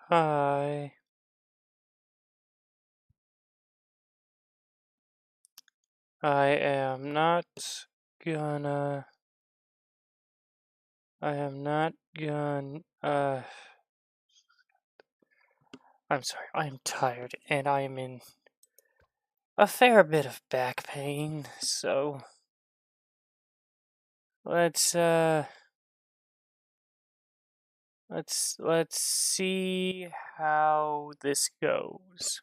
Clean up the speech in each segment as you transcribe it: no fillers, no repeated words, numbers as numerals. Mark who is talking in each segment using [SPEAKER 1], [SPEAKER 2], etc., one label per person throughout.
[SPEAKER 1] Hi. I am not gonna. I am not gonna. I'm sorry. I am tired and I am in a fair bit of back pain. So let's let's see how this goes.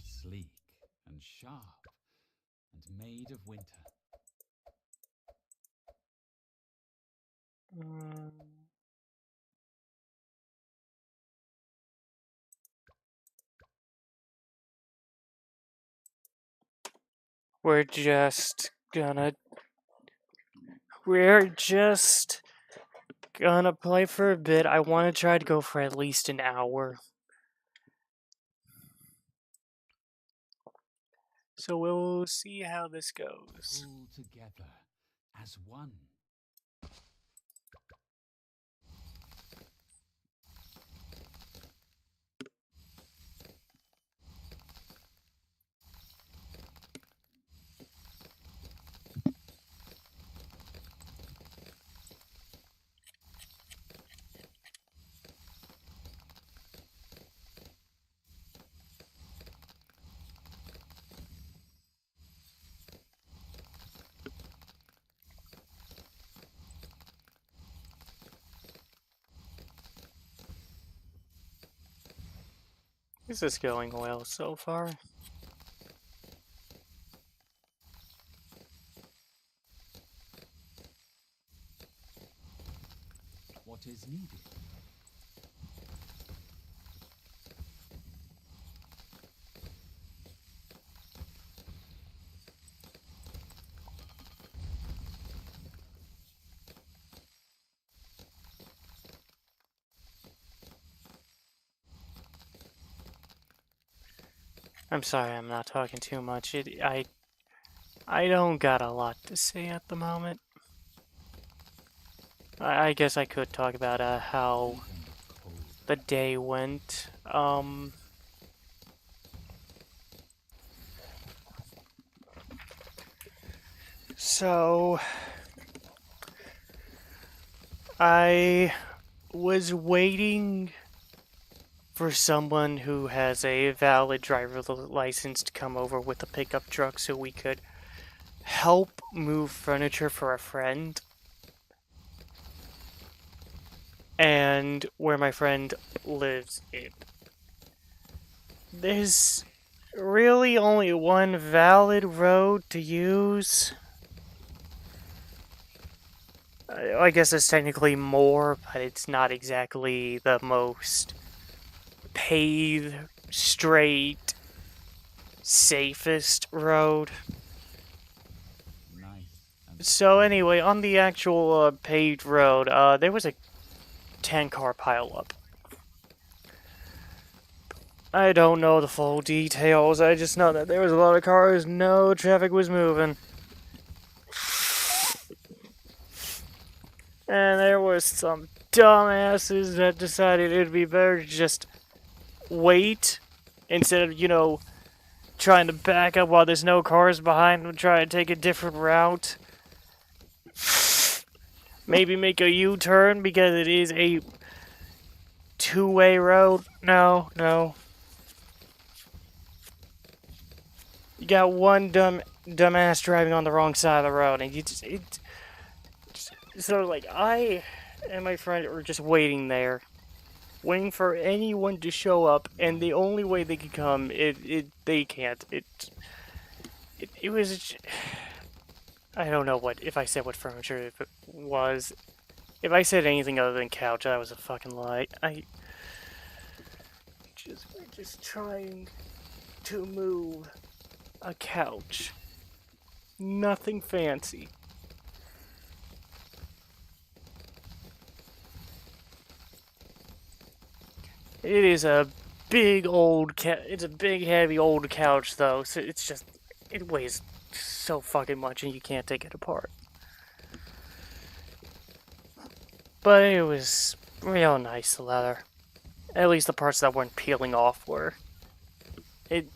[SPEAKER 2] Sleek and sharp and made of winter.
[SPEAKER 1] Mm, We're just gonna. We're just gonna play for a bit. I want to try to go for at least an hour. So we'll see how this goes.
[SPEAKER 2] Pull together as one.
[SPEAKER 1] This is going well so far.
[SPEAKER 2] What is needed?
[SPEAKER 1] I'm sorry I'm not talking too much. I don't got a lot to say at the moment. I guess I could talk about how
[SPEAKER 2] Even colder.
[SPEAKER 1] the day went. So I was waiting for someone who has a valid driver license to come over with a pickup truck so we could help move furniture for a friend. And where my friend lives, there's really only one valid road to use. I guess it's technically more, but it's not exactly the most paved, straight, safest road.
[SPEAKER 2] Nice and
[SPEAKER 1] So
[SPEAKER 2] clean.
[SPEAKER 1] anyway, on the actual paved road, there was a 10-car pileup. I don't know the full details. I just know that there was a lot of cars, no traffic was moving. And there was some dumbasses that decided it'd be better to just wait instead of, trying to back up while there's no cars behind them, try to take a different route. Maybe make a U-turn because it is a two-way road. No, no. You got one dumbass driving on the wrong side of the road, and so like I and my friend were just waiting there, waiting for anyone to show up, and the only way they could come, they can't. It was. I don't know what if I said what furniture it was. If I said anything other than couch, that was a fucking lie. We're just trying to move a couch. Nothing fancy. It is a big old it's a big heavy old couch though, so it's just it weighs so fucking much and you can't take it apart. But it was real nice leather. At least the parts that weren't peeling off were. It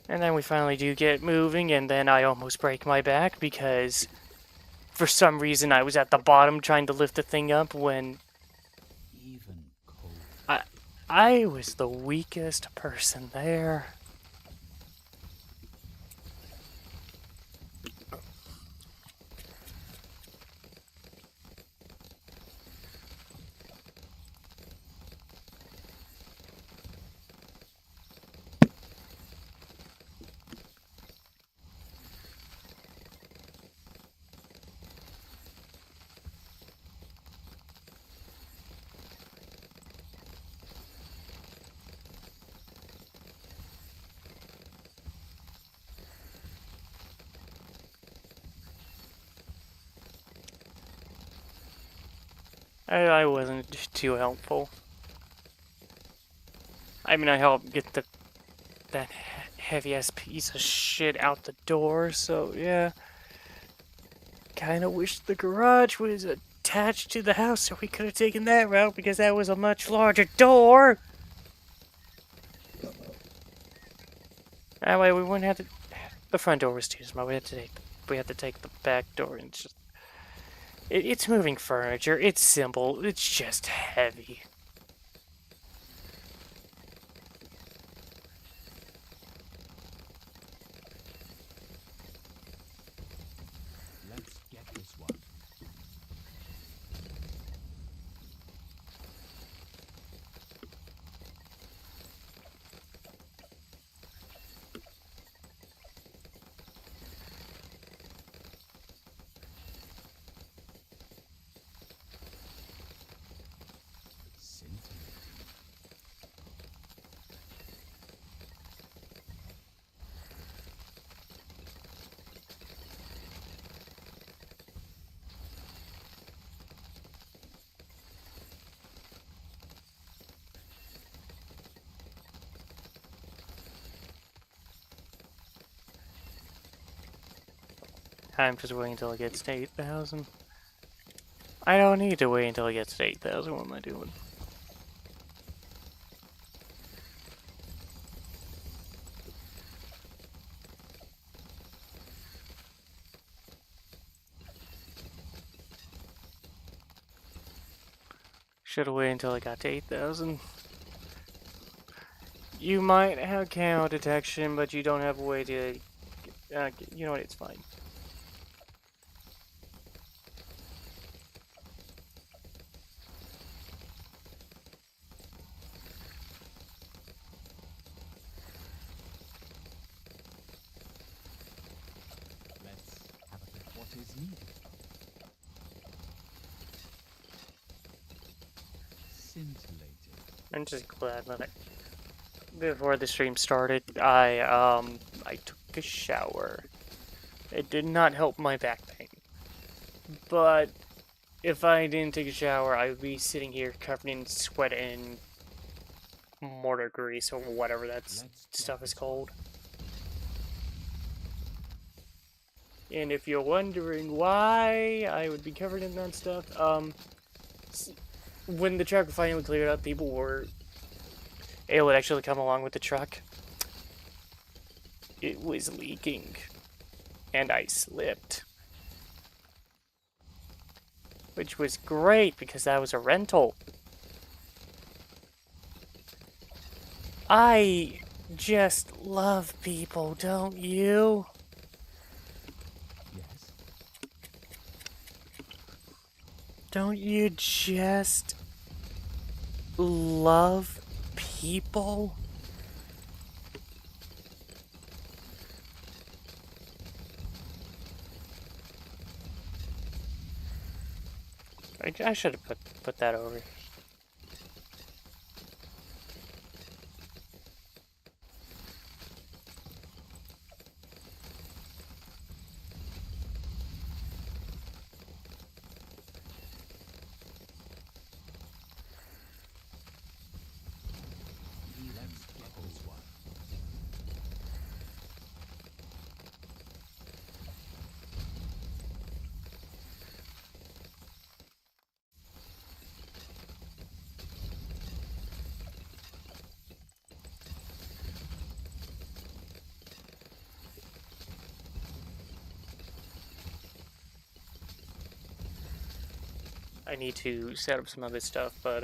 [SPEAKER 1] And then we finally do get moving, and then I almost break my back because for some reason I was at the bottom trying to lift the thing up when
[SPEAKER 2] Even cold.
[SPEAKER 1] I was the weakest person there. I wasn't too helpful. I mean, I helped get that heavy ass piece of shit out the door, so yeah. Kinda wish the garage was attached to the house so we could have taken that route because that was a much larger door. That way we wouldn't have to. The front door was too small. We had to take the back door and just. It's moving furniture. It's simple. It's just heavy.
[SPEAKER 2] Let's get this one. Scintillating.
[SPEAKER 1] I'm just waiting until it gets to 8,000. I don't need to wait until it gets to 8,000. What am I doing? Should have waited until it got to 8,000. You might have camo detection, but you don't have a way to. You know what? It's fine.
[SPEAKER 2] Let's have a bit what is needed. Scintillating.
[SPEAKER 1] I'm just glad that before the stream started, I took a shower. It did not help my back pain, but if I didn't take a shower, I would be sitting here covered in sweat and mortar grease or whatever that stuff is called. And if you're wondering why I would be covered in that stuff, when the truck finally cleared up, people were able to actually come along with the truck. It was leaking, and I slipped. Which was great, because that was a rental. I just love people, don't you?
[SPEAKER 2] Yes.
[SPEAKER 1] Don't you just love people? I should have put that over. I need to set up some other stuff, but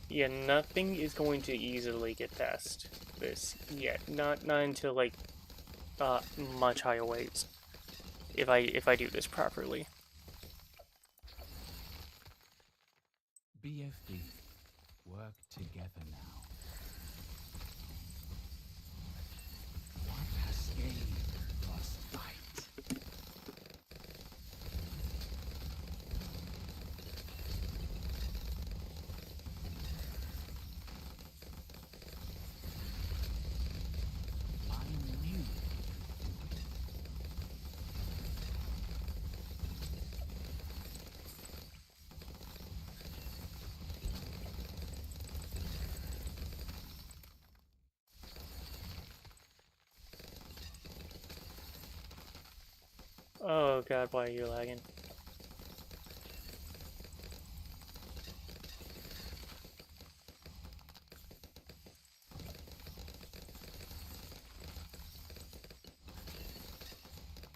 [SPEAKER 1] yeah, nothing is going to easily get past this yet. Not until like much higher waves. If I do this properly.
[SPEAKER 2] BFB, work together now. What cascade must fight? I knew.
[SPEAKER 1] Oh god, why are you lagging?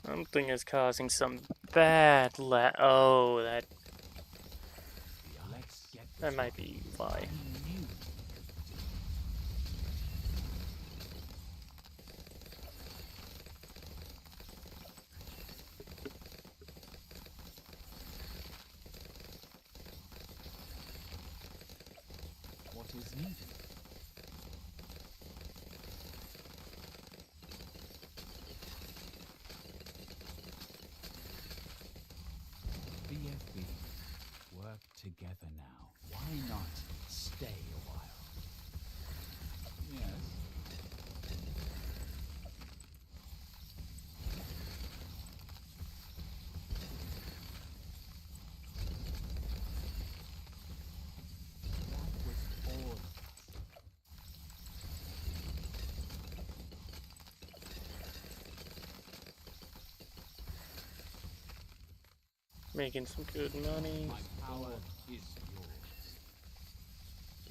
[SPEAKER 1] Something is causing some bad oh,
[SPEAKER 2] Let's get
[SPEAKER 1] that
[SPEAKER 2] this
[SPEAKER 1] might
[SPEAKER 2] one.
[SPEAKER 1] be why.
[SPEAKER 2] I knew. What is needed? BFB, work together now. Why not stay a while? Yes. That was all.
[SPEAKER 1] Making some good money.
[SPEAKER 2] My power is yours.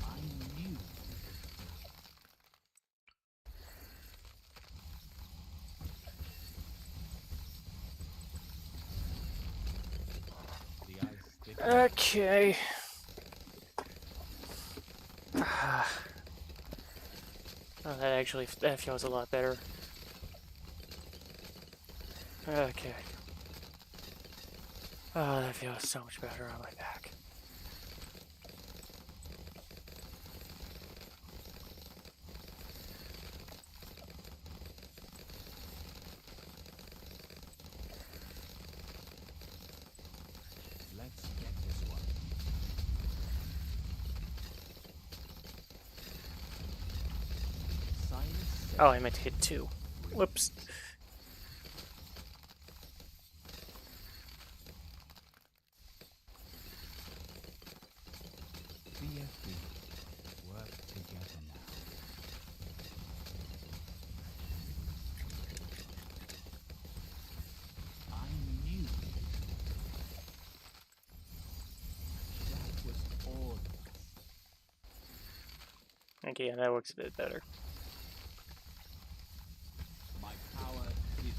[SPEAKER 2] I knew. The ice thickens.
[SPEAKER 1] Okay. Oh, that feels a lot better. Okay. Oh, that feels so much better on my back.
[SPEAKER 2] Let's get this one. Silas
[SPEAKER 1] Oh, I meant to hit 2. Whoops.
[SPEAKER 2] BFB, work together now. I knew. That was all.
[SPEAKER 1] Okay, yeah, that works a bit better.
[SPEAKER 2] My power is yours.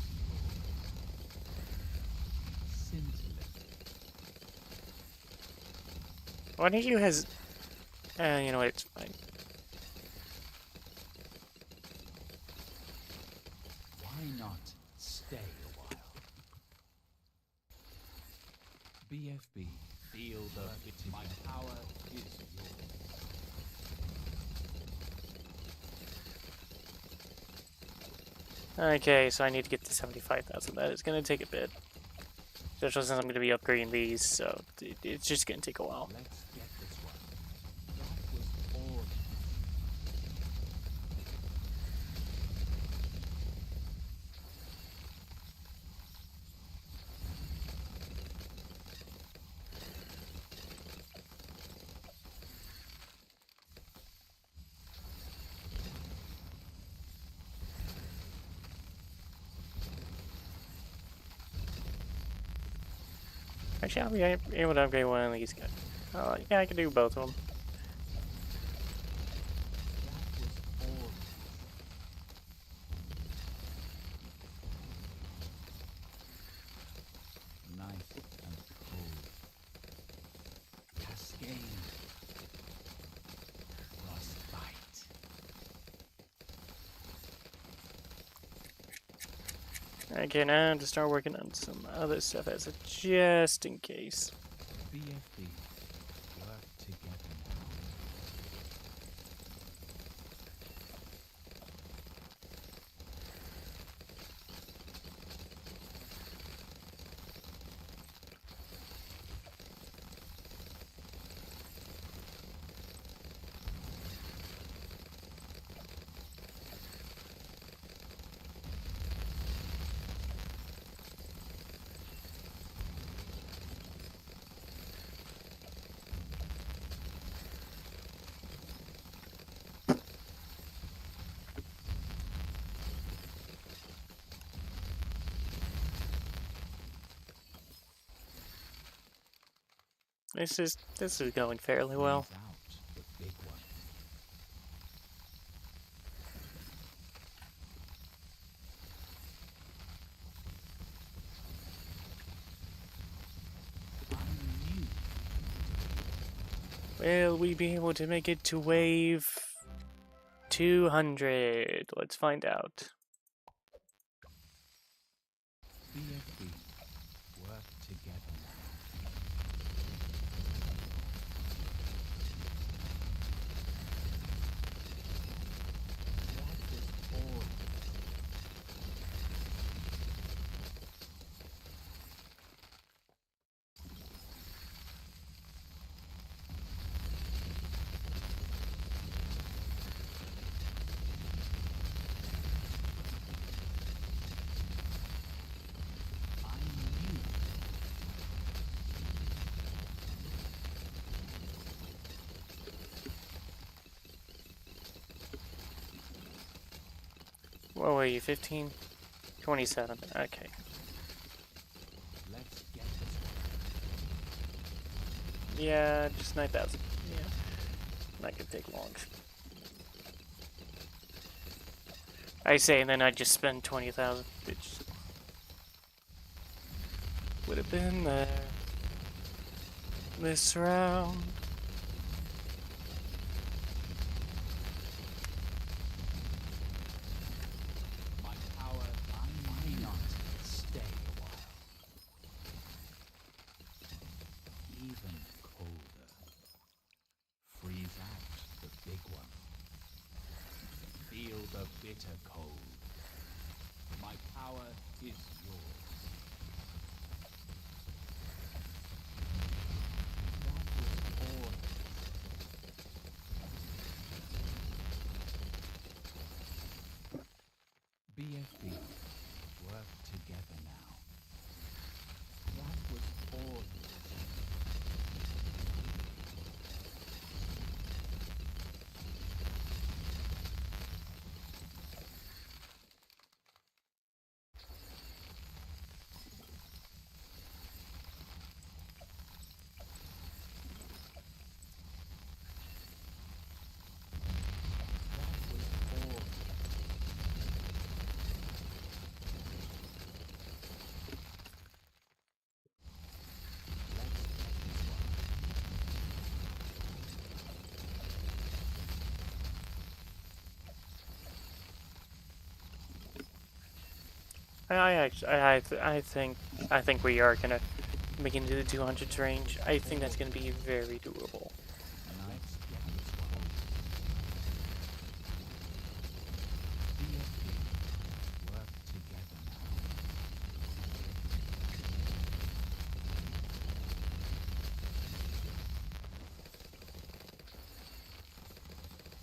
[SPEAKER 2] Scintillant.
[SPEAKER 1] One of you has... you know what, it's fine.
[SPEAKER 2] Why not stay a while? BFB, feel the bit. My power is yours.
[SPEAKER 1] Okay, so I need to get to 75,000. That is going to take a bit. Especially since I'm going to be upgrading these, so it's just going to take a while.
[SPEAKER 2] Let's get this one. That was all.
[SPEAKER 1] Actually, I'll be able to upgrade one of these guys. Oh, yeah, I can do both of them.
[SPEAKER 2] That was all. Nice and cold.
[SPEAKER 1] Okay, now I have to start working on some other stuff as a just in case.
[SPEAKER 2] BFB, work together now.
[SPEAKER 1] This is going fairly well.
[SPEAKER 2] Freeze out the big one. I'm new.
[SPEAKER 1] Will we be able to make it to wave 200? Let's find out.
[SPEAKER 2] BFB, work together now. What is all? I'm new.
[SPEAKER 1] What were you, 15? 27. Okay.
[SPEAKER 2] Let's get this one.
[SPEAKER 1] Yeah, just 9,000. Yeah. Not gonna take long. I say, and then I just spend 20,000, which would have been there this round.
[SPEAKER 2] My power, I may not stay a while. Even colder. Freeze out the big one. Feel the bitter cold. My power is yours. What was all BFB, work together now. What was all What was all Let's get this one.
[SPEAKER 1] I think we are gonna make it into the 200s range. I think that's gonna be very doable.
[SPEAKER 2] Let's get this one. BFB, work together now.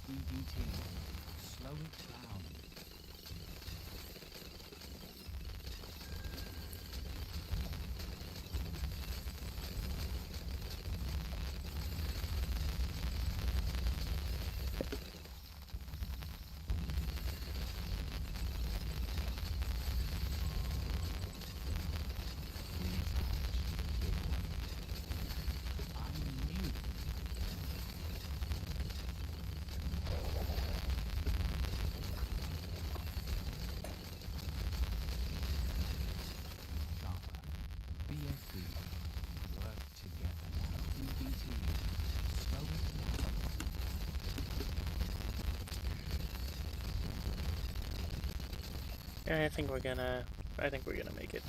[SPEAKER 2] EDT, slow it down. Freeze out the big one. I'm new. Sharper. BFB, work together now. EDT, slow it down.
[SPEAKER 1] I think we're gonna I think we're gonna make it.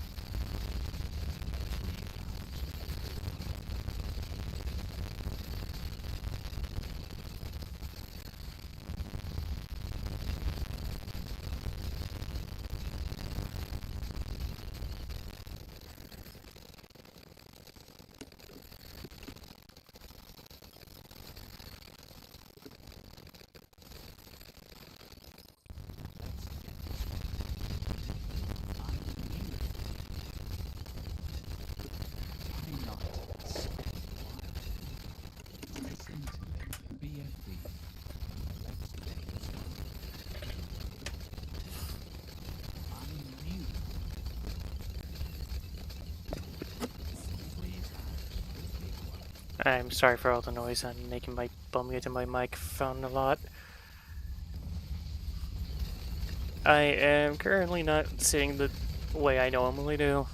[SPEAKER 1] I'm sorry for all the noise. I'm making my bumping into my microphone a lot. I am currently not sitting the way I normally do.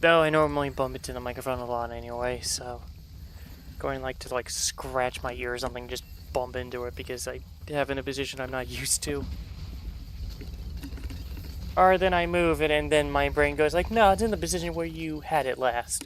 [SPEAKER 1] Though I normally bump into the microphone a lot anyway, so going to scratch my ear or something, just bump into it because I have in a position I'm not used to. Or then I move it and then my brain goes like, no, it's in the position where you had it last.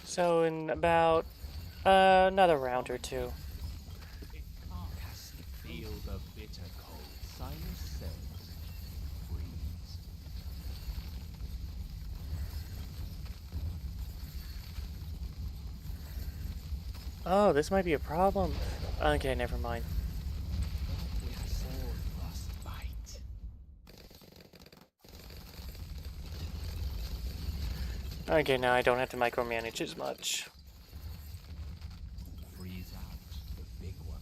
[SPEAKER 1] So in about another round or two.
[SPEAKER 2] Feel the bitter cold. Silas says, freeze.
[SPEAKER 1] Oh, this might be a problem. Okay, never mind. Okay, now I don't have to micromanage as much.
[SPEAKER 2] Freeze out the big one.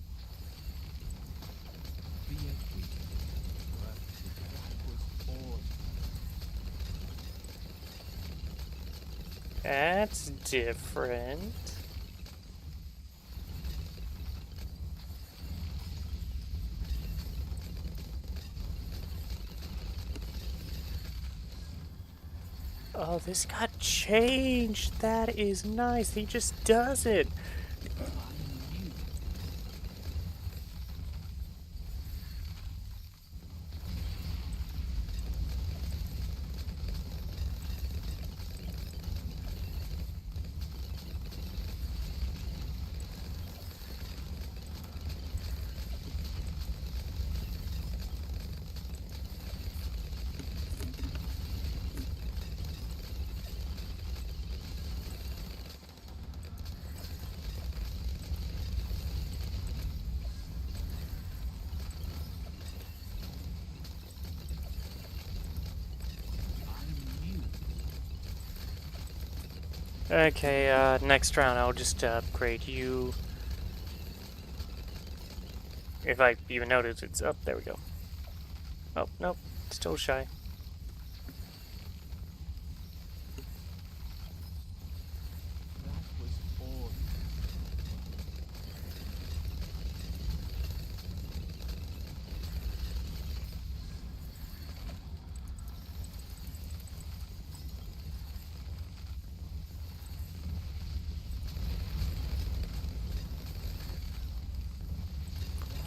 [SPEAKER 2] Be a weak. That was all.
[SPEAKER 1] That's different. Oh, this got changed. That is nice. He just does it. Okay, next round I'll just upgrade you. If I even notice it's up, there we go. Oh, nope, still shy.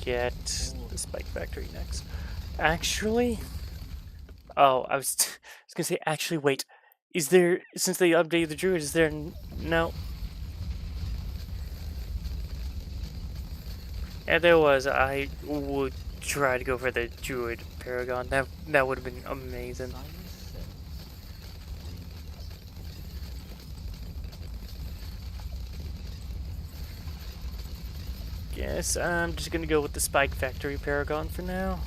[SPEAKER 1] Get the Spike Factory next. Actually, oh, I was gonna say. Actually, wait. Is there, since they updated the druid? Is there no? Yeah, there was. I would try to go for the druid paragon. That would have been amazing. Guess I'm just gonna go with the Spike Factory paragon for now.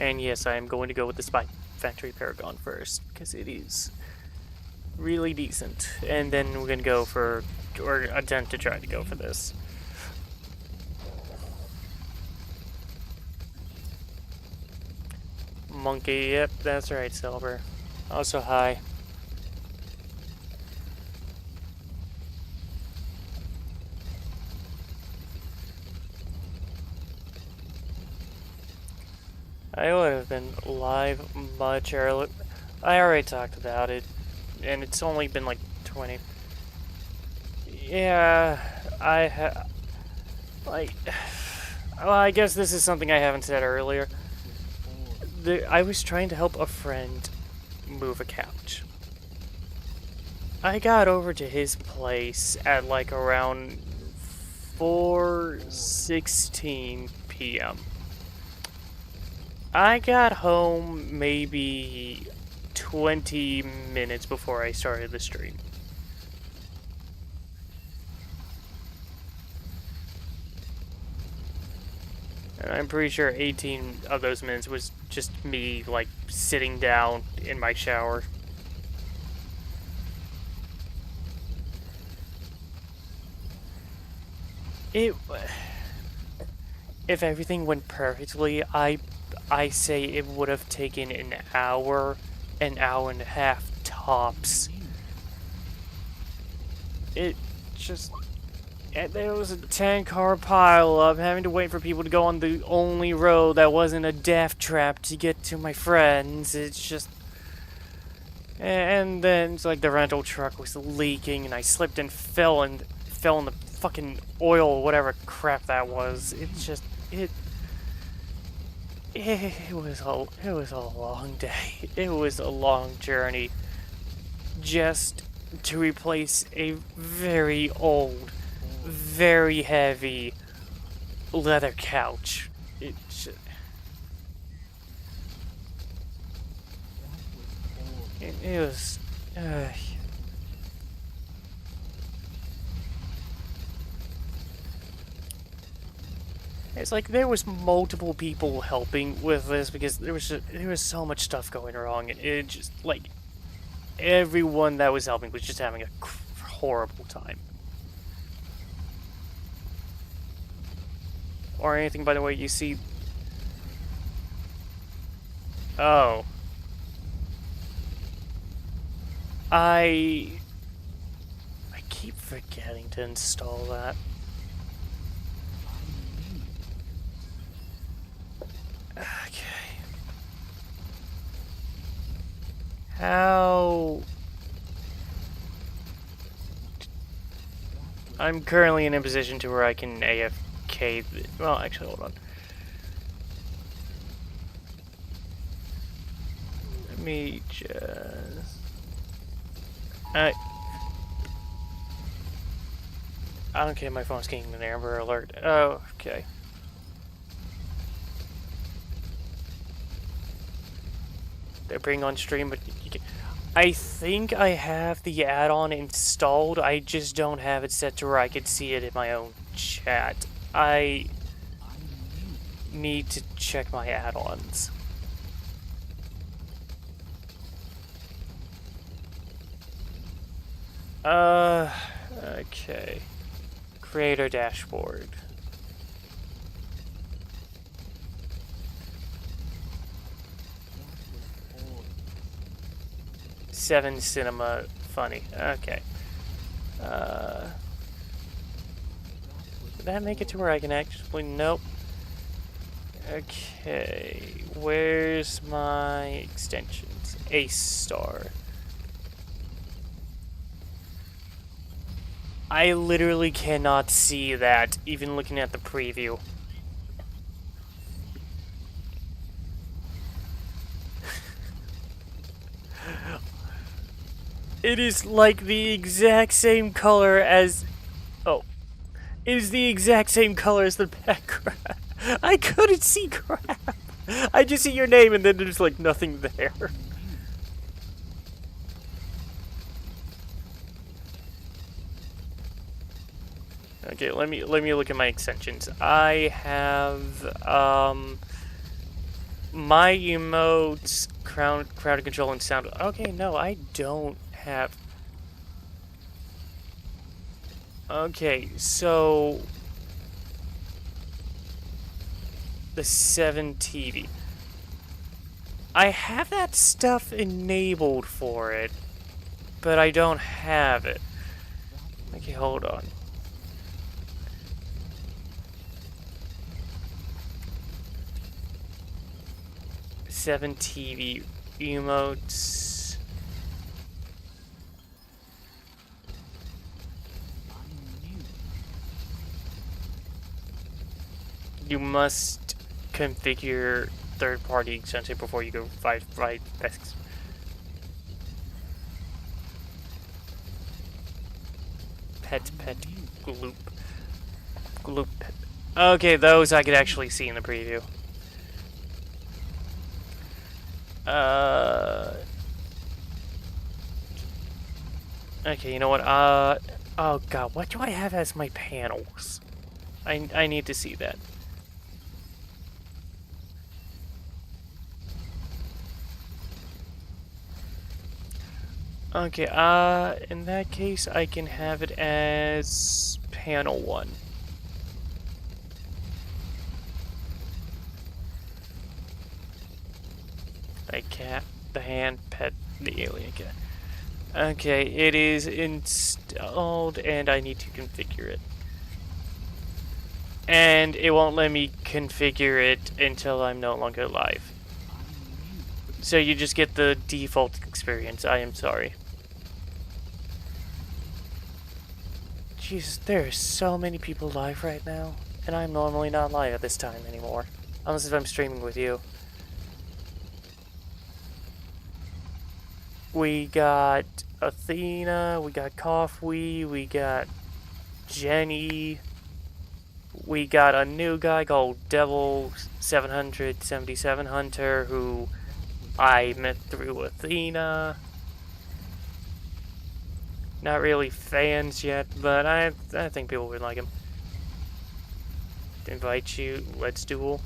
[SPEAKER 1] And yes, I am going to go with the Spy Factory Paragon first, because it is really decent. And then we're going to go for, or attempt to try to go for this. Monkey, yep, that's right, Silver. Also, hi. I would have been live much earlier. I already talked about it, and it's only been like 20. Yeah, like, well, I guess this is something I haven't said earlier. I was trying to help a friend move a couch. I got over to his place at like around 4:16 p.m. I got home maybe 20 minutes before I started the stream. And I'm pretty sure 18 of those minutes was just me, like, sitting down in my shower. If everything went perfectly, I say it would have taken an hour and a half tops. It just... There was a 10-car pileup, having to wait for people to go on the only road that wasn't a death trap to get to my friends. It's just... And then it's like the rental truck was leaking, and I slipped and fell in the fucking oil, or whatever crap that was. It's just... It was a long day. It was a long journey. Just to replace a very old, very heavy leather couch. It was... It's like there was multiple people helping with this because there was so much stuff going wrong. It just, like, everyone that was helping was just having a horrible time. Or anything, by the way, you see... Oh. I keep forgetting to install that. Okay. How... I'm currently in a position to where I can AFK... Well, actually, hold on. Let me just... Okay, my phone's getting an Amber Alert. Oh, okay. They're bring on stream, but you can... I think I have the add-on installed. I just don't have it set to where I could see it in my own chat. I need to check my add-ons. Okay. Creator dashboard. Seven Cinema Funny. Okay. Did that make it to where I can actually... Nope. Okay. Where's my extensions? Ace Star. I literally cannot see that, even looking at the preview. It is like the exact same color as... Oh. It is the exact same color as the background. I couldn't see crap. I just see your name and then there's like nothing there. Okay, let me look at my extensions. I have My emotes, crowd control, and sound. Okay, no, I don't have. Okay, so the 7 TV. I have that stuff enabled for it, but I don't have it. Okay, hold on. Seven TV emotes. You must configure third-party extension before you go fight desks. Pet gloop pet. Okay, those I could actually see in the preview. Okay, you know what? Oh god, what do I have as my panels? I need to see that. Okay, in that case, I can have it as panel 1. A cat, the hand, pet, the alien cat. Okay, it is installed, and I need to configure it. And it won't let me configure it until I'm no longer live. So you just get the default experience. I am sorry. Jesus, there are so many people live right now, and I'm normally not live at this time anymore. Unless if I'm streaming with you. We got Athena, we got Coffee, we got Jenny, we got a new guy called Devil 777 Hunter, who I met through Athena. Not really fans yet, but I think people would like him. Invite you, let's duel.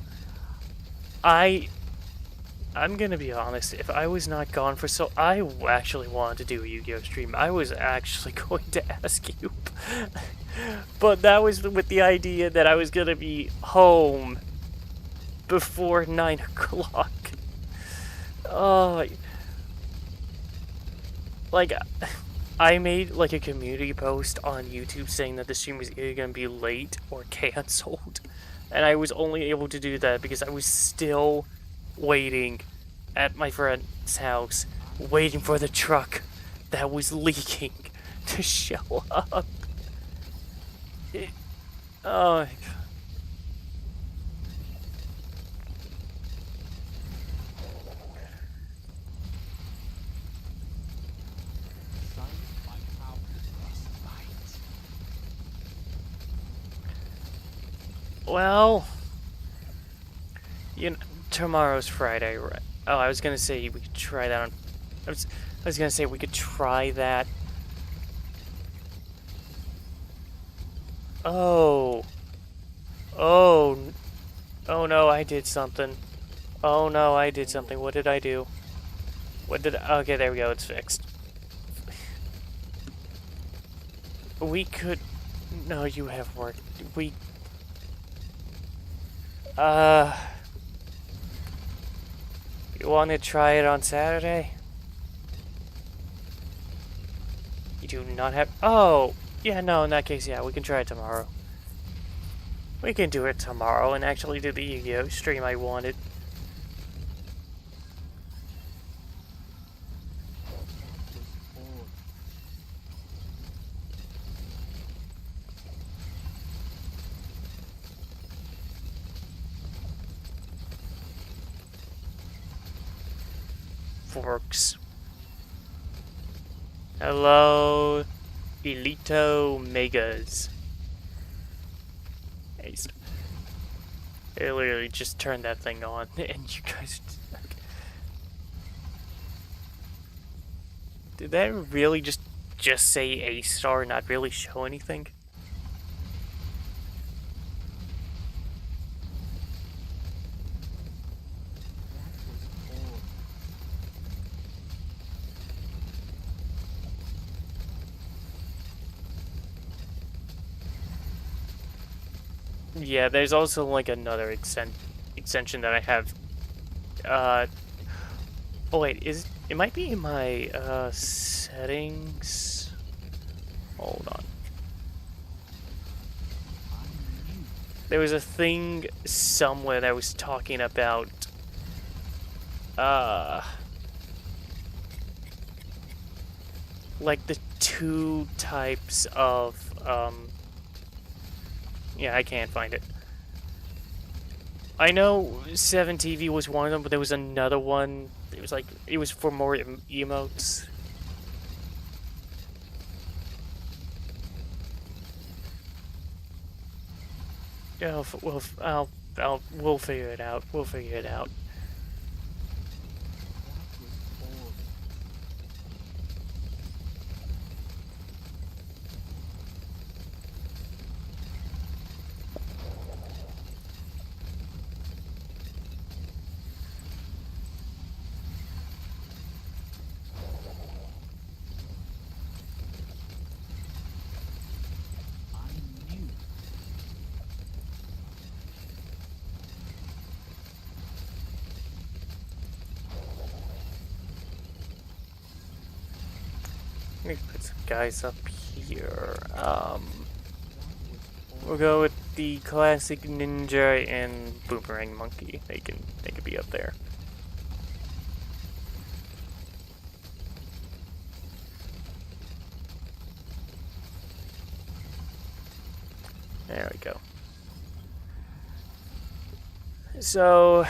[SPEAKER 1] I'm gonna be honest, if I was not gone for so... I actually wanted to do a Yu-Gi-Oh! Stream. I was actually going to ask you. But that was with the idea that I was gonna be home before 9 o'clock. Oh... Like... I made like a community post on YouTube saying that the stream was either gonna be late or cancelled. And I was only able to do that because I was still waiting at my friend's house, waiting for the truck that was leaking to show up. Oh my god. Well, you know, tomorrow's Friday, right? Oh, I was gonna say we could try that on. I was gonna say we could try that. Oh. Oh. Oh no, I did something. Oh no, I did something. What did I do? What did I... Okay, there we go. It's fixed. We could... No, you have work. We... You want to try it on Saturday? You do not have... Oh! Yeah, no, in that case, yeah, we can try it tomorrow. We can do it tomorrow and actually do the Yu-Gi-Oh! Stream I wanted. Forks. Hello, Elito Megas. I literally just turned that thing on, and you guys... Did that really just say A-star and not really show anything? Yeah, there's also like another extension that I have. Oh wait, it might be in my settings. Hold on. There was a thing somewhere that was talking about uh like the two types of yeah, I can't find it. I know 7TV was one of them, but there was another one. It was like it was for more emotes. Yeah, we'll figure it out. We'll figure it out. Let me put some guys up here. We'll go with the classic ninja and boomerang monkey. They can be up there. There we go. So,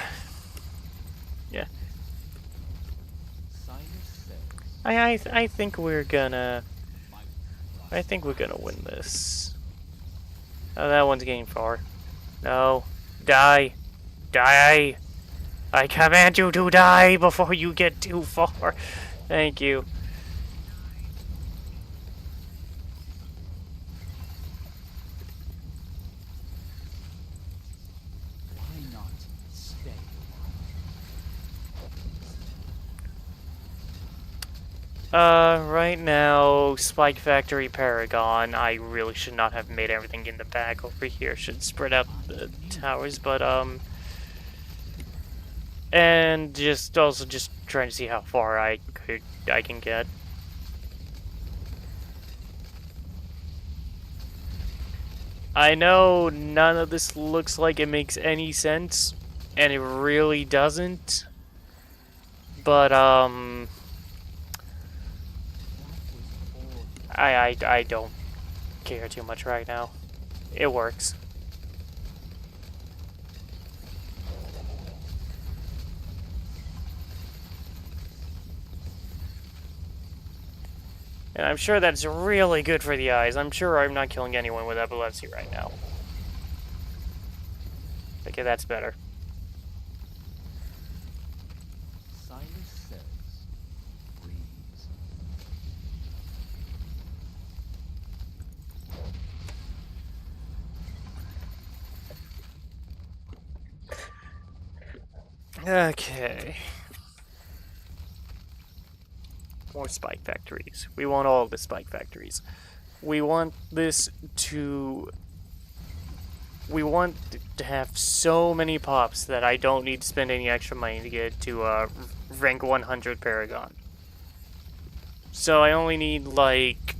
[SPEAKER 1] yeah. I think we're gonna. I think we're gonna win this. Oh, that one's getting far. No, die, die! I command you to die before you get too far. Thank you. Right now, Spike Factory Paragon, I really should not have made everything in the back over here. Should spread out the towers, but, and just trying to see how far I can get. I know none of this looks like it makes any sense, and it really doesn't, but, I don't care too much right now. It works. And I'm sure that's really good for the eyes. I'm sure I'm not killing anyone with epilepsy right now. Okay, that's better. Okay. More spike factories. We want all the spike factories. We want this to... We want to have so many pops that I don't need to spend any extra money to get to rank 100 Paragon. So I only need like...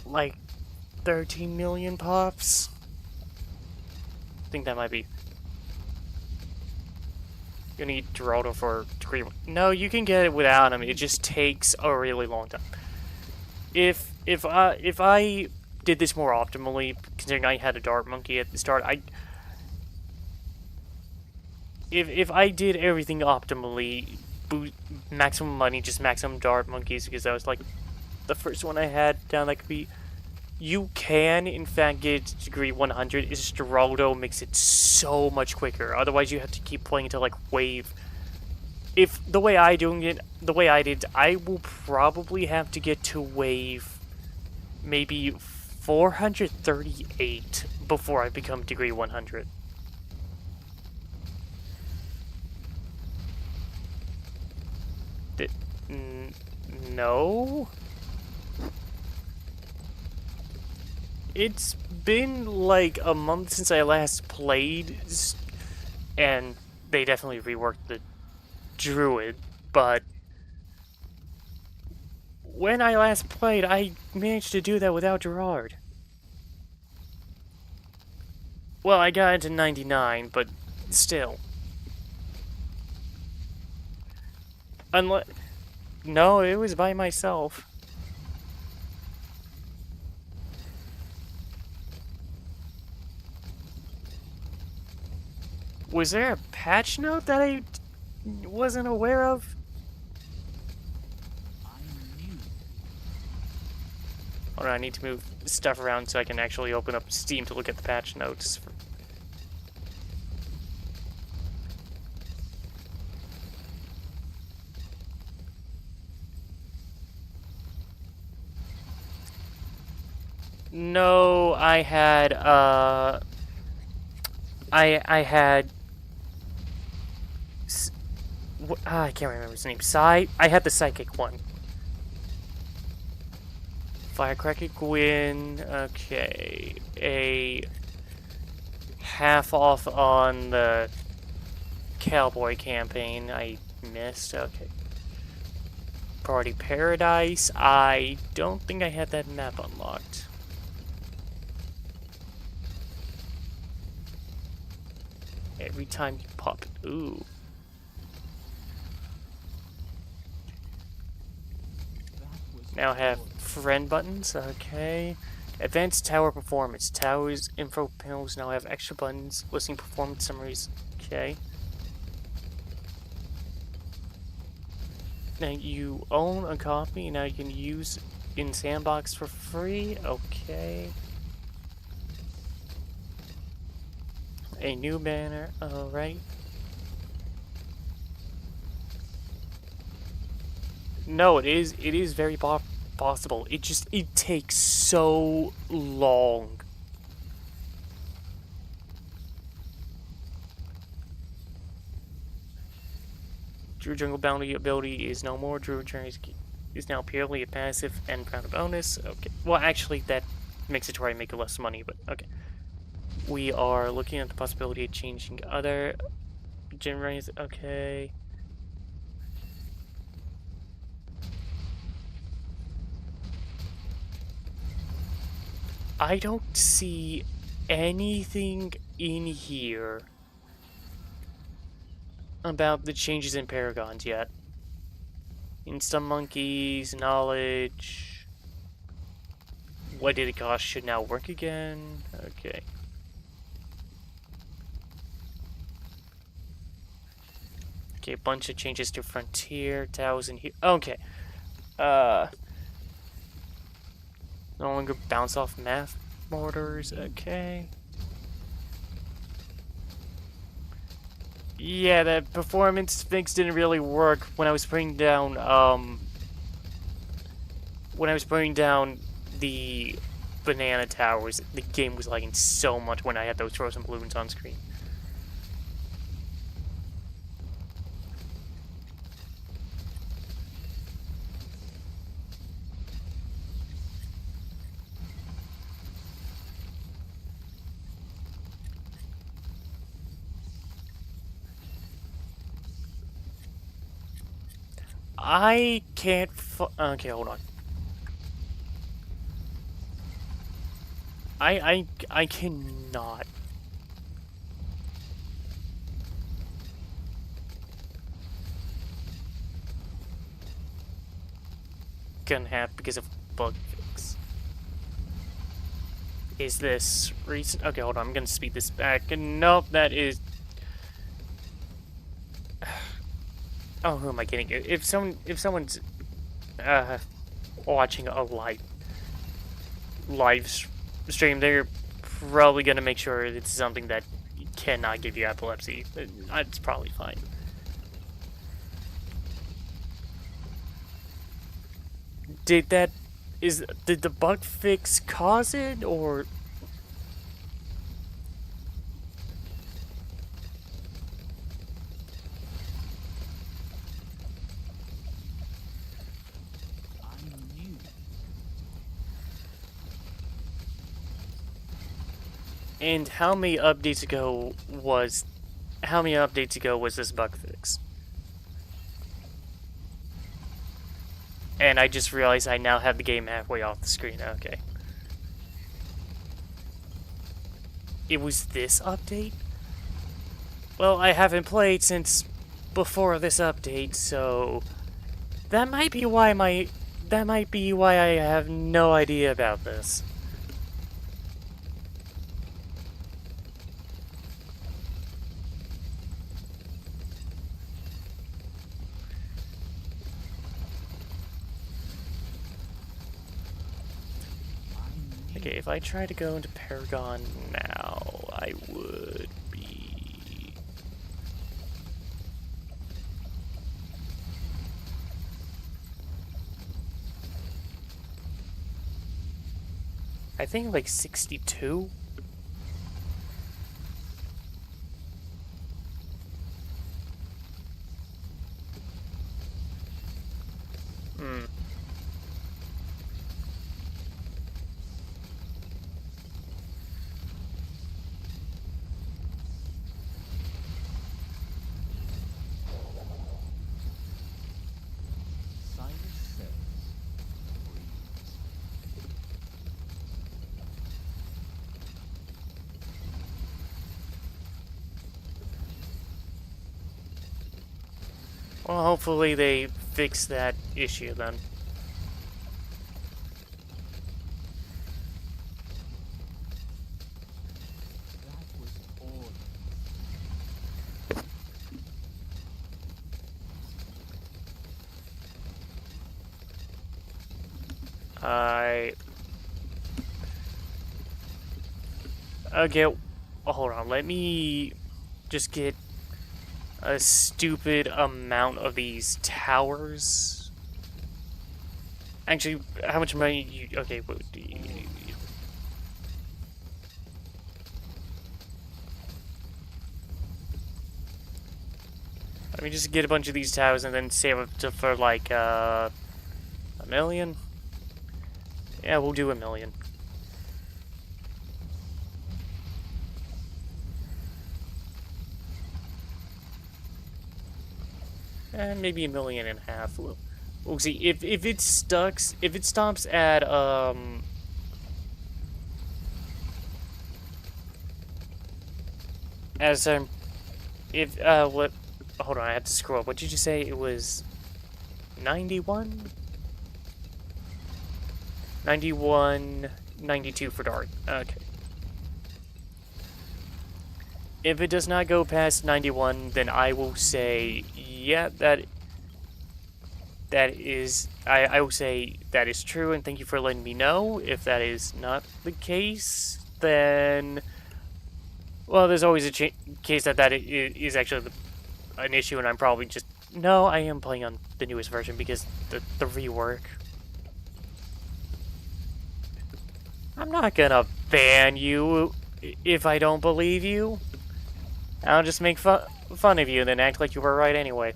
[SPEAKER 1] like 13 million pops? I think that might be... You need Geraldo for degree... No, you can get it without him. It just takes a really long time. If I did this more optimally, considering I had a Dart Monkey at the start, if I did everything optimally, maximum money, just maximum Dart Monkeys, because that was like the first one I had down that could be... You can, in fact, get to degree 100. It's just Geraldo makes it so much quicker. Otherwise, you have to keep playing until like wave. If the way I did, I will probably have to get to wave maybe 438 before I become degree 100. No? It's been like a month since I last played, and they definitely reworked the druid, but when I last played, I managed to do that without Gerard. Well, I got into 99, but still. Unless... No, it was by myself. Was there a patch note that I wasn't aware of?
[SPEAKER 2] I knew.
[SPEAKER 1] Hold on, I need to move stuff around so I can actually open up Steam to look at the patch notes. No, I had, I had... I can't remember his name. I had the Psychic one. Firecracker Gwyn, okay. A half off on the Cowboy campaign, I missed, okay. Party Paradise, I don't think I had that map unlocked. Every time you pop it, ooh. Now have friend buttons, okay. Advanced tower performance. Towers info panels now have extra buttons, listing performance summaries, okay. Now you own a copy, and now you can use in Sandbox for free, okay. A new banner, alright. No, it is very possible. It takes so long. Druid Jungle Bounty ability is no more. Druid Journey is now purely a passive and crown a bonus. Okay. Well, actually, that makes it to where I make less money, but okay. We are looking at the possibility of changing other generators. Okay. I don't see anything in here about the changes in Paragons yet. Insta Monkeys, knowledge. What did it cost? Should now work again. Okay. Okay, a bunch of changes to Frontier, Towers, and here. Okay. No longer bounce off math mortars. Okay. Yeah, that performance fix didn't really work when I was putting down, when I was putting down the banana towers. The game was lagging so much when I had those frozen balloons on screen. I can't okay, hold on. I cannot. Gonna have because of bug fix. Is this recent? Okay, hold on. I'm gonna speed this back. Nope, that is. Oh, who am I kidding? If someone's watching a live stream, they're probably gonna make sure it's something that cannot give you epilepsy. It's probably fine. Did the bug fix cause it, or? And how many updates ago was this bug fix? And I just realized I now have the game halfway off the screen. Okay. It was this update? Well, I haven't played since before this update, so that might be why I have no idea about this. Okay, if I try to go into Paragon now, I would be... I think like 62? Hmm.
[SPEAKER 2] Cyrus says, breathes.
[SPEAKER 1] Well, hopefully they fix that issue then.
[SPEAKER 2] That was all.
[SPEAKER 1] I... Okay, hold on, let me just get a stupid amount of these towers. Actually, how much money you... Okay, what do you... Let me just get a bunch of these towers and then save up for like, $1 million? Yeah, we'll do $1 million. And maybe $1.5 million. We'll see. If it stucks, if it stops at, as, if, what, hold on, I have to scroll up. What did you say? It was 91? 91, 92 for Dart. Okay. If it does not go past 91, then I will say, yeah, that is, I will say that is true, and thank you for letting me know. If that is not the case, then, well, there's always a case that is actually an issue, and I'm probably just, no, I am playing on the newest version because the rework. I'm not gonna ban you if I don't believe you. I'll just make fun of you and then act like you were right anyway.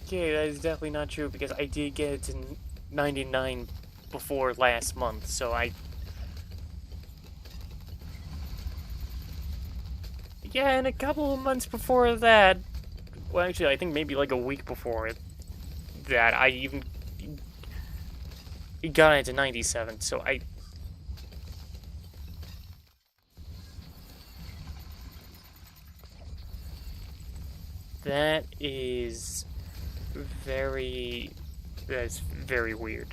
[SPEAKER 1] Okay, that is definitely not true because I did get it to 99 before last month, so yeah, and a couple of months before that, well, actually, I think maybe like a week before that, I even got it to 97, so that is that's very weird.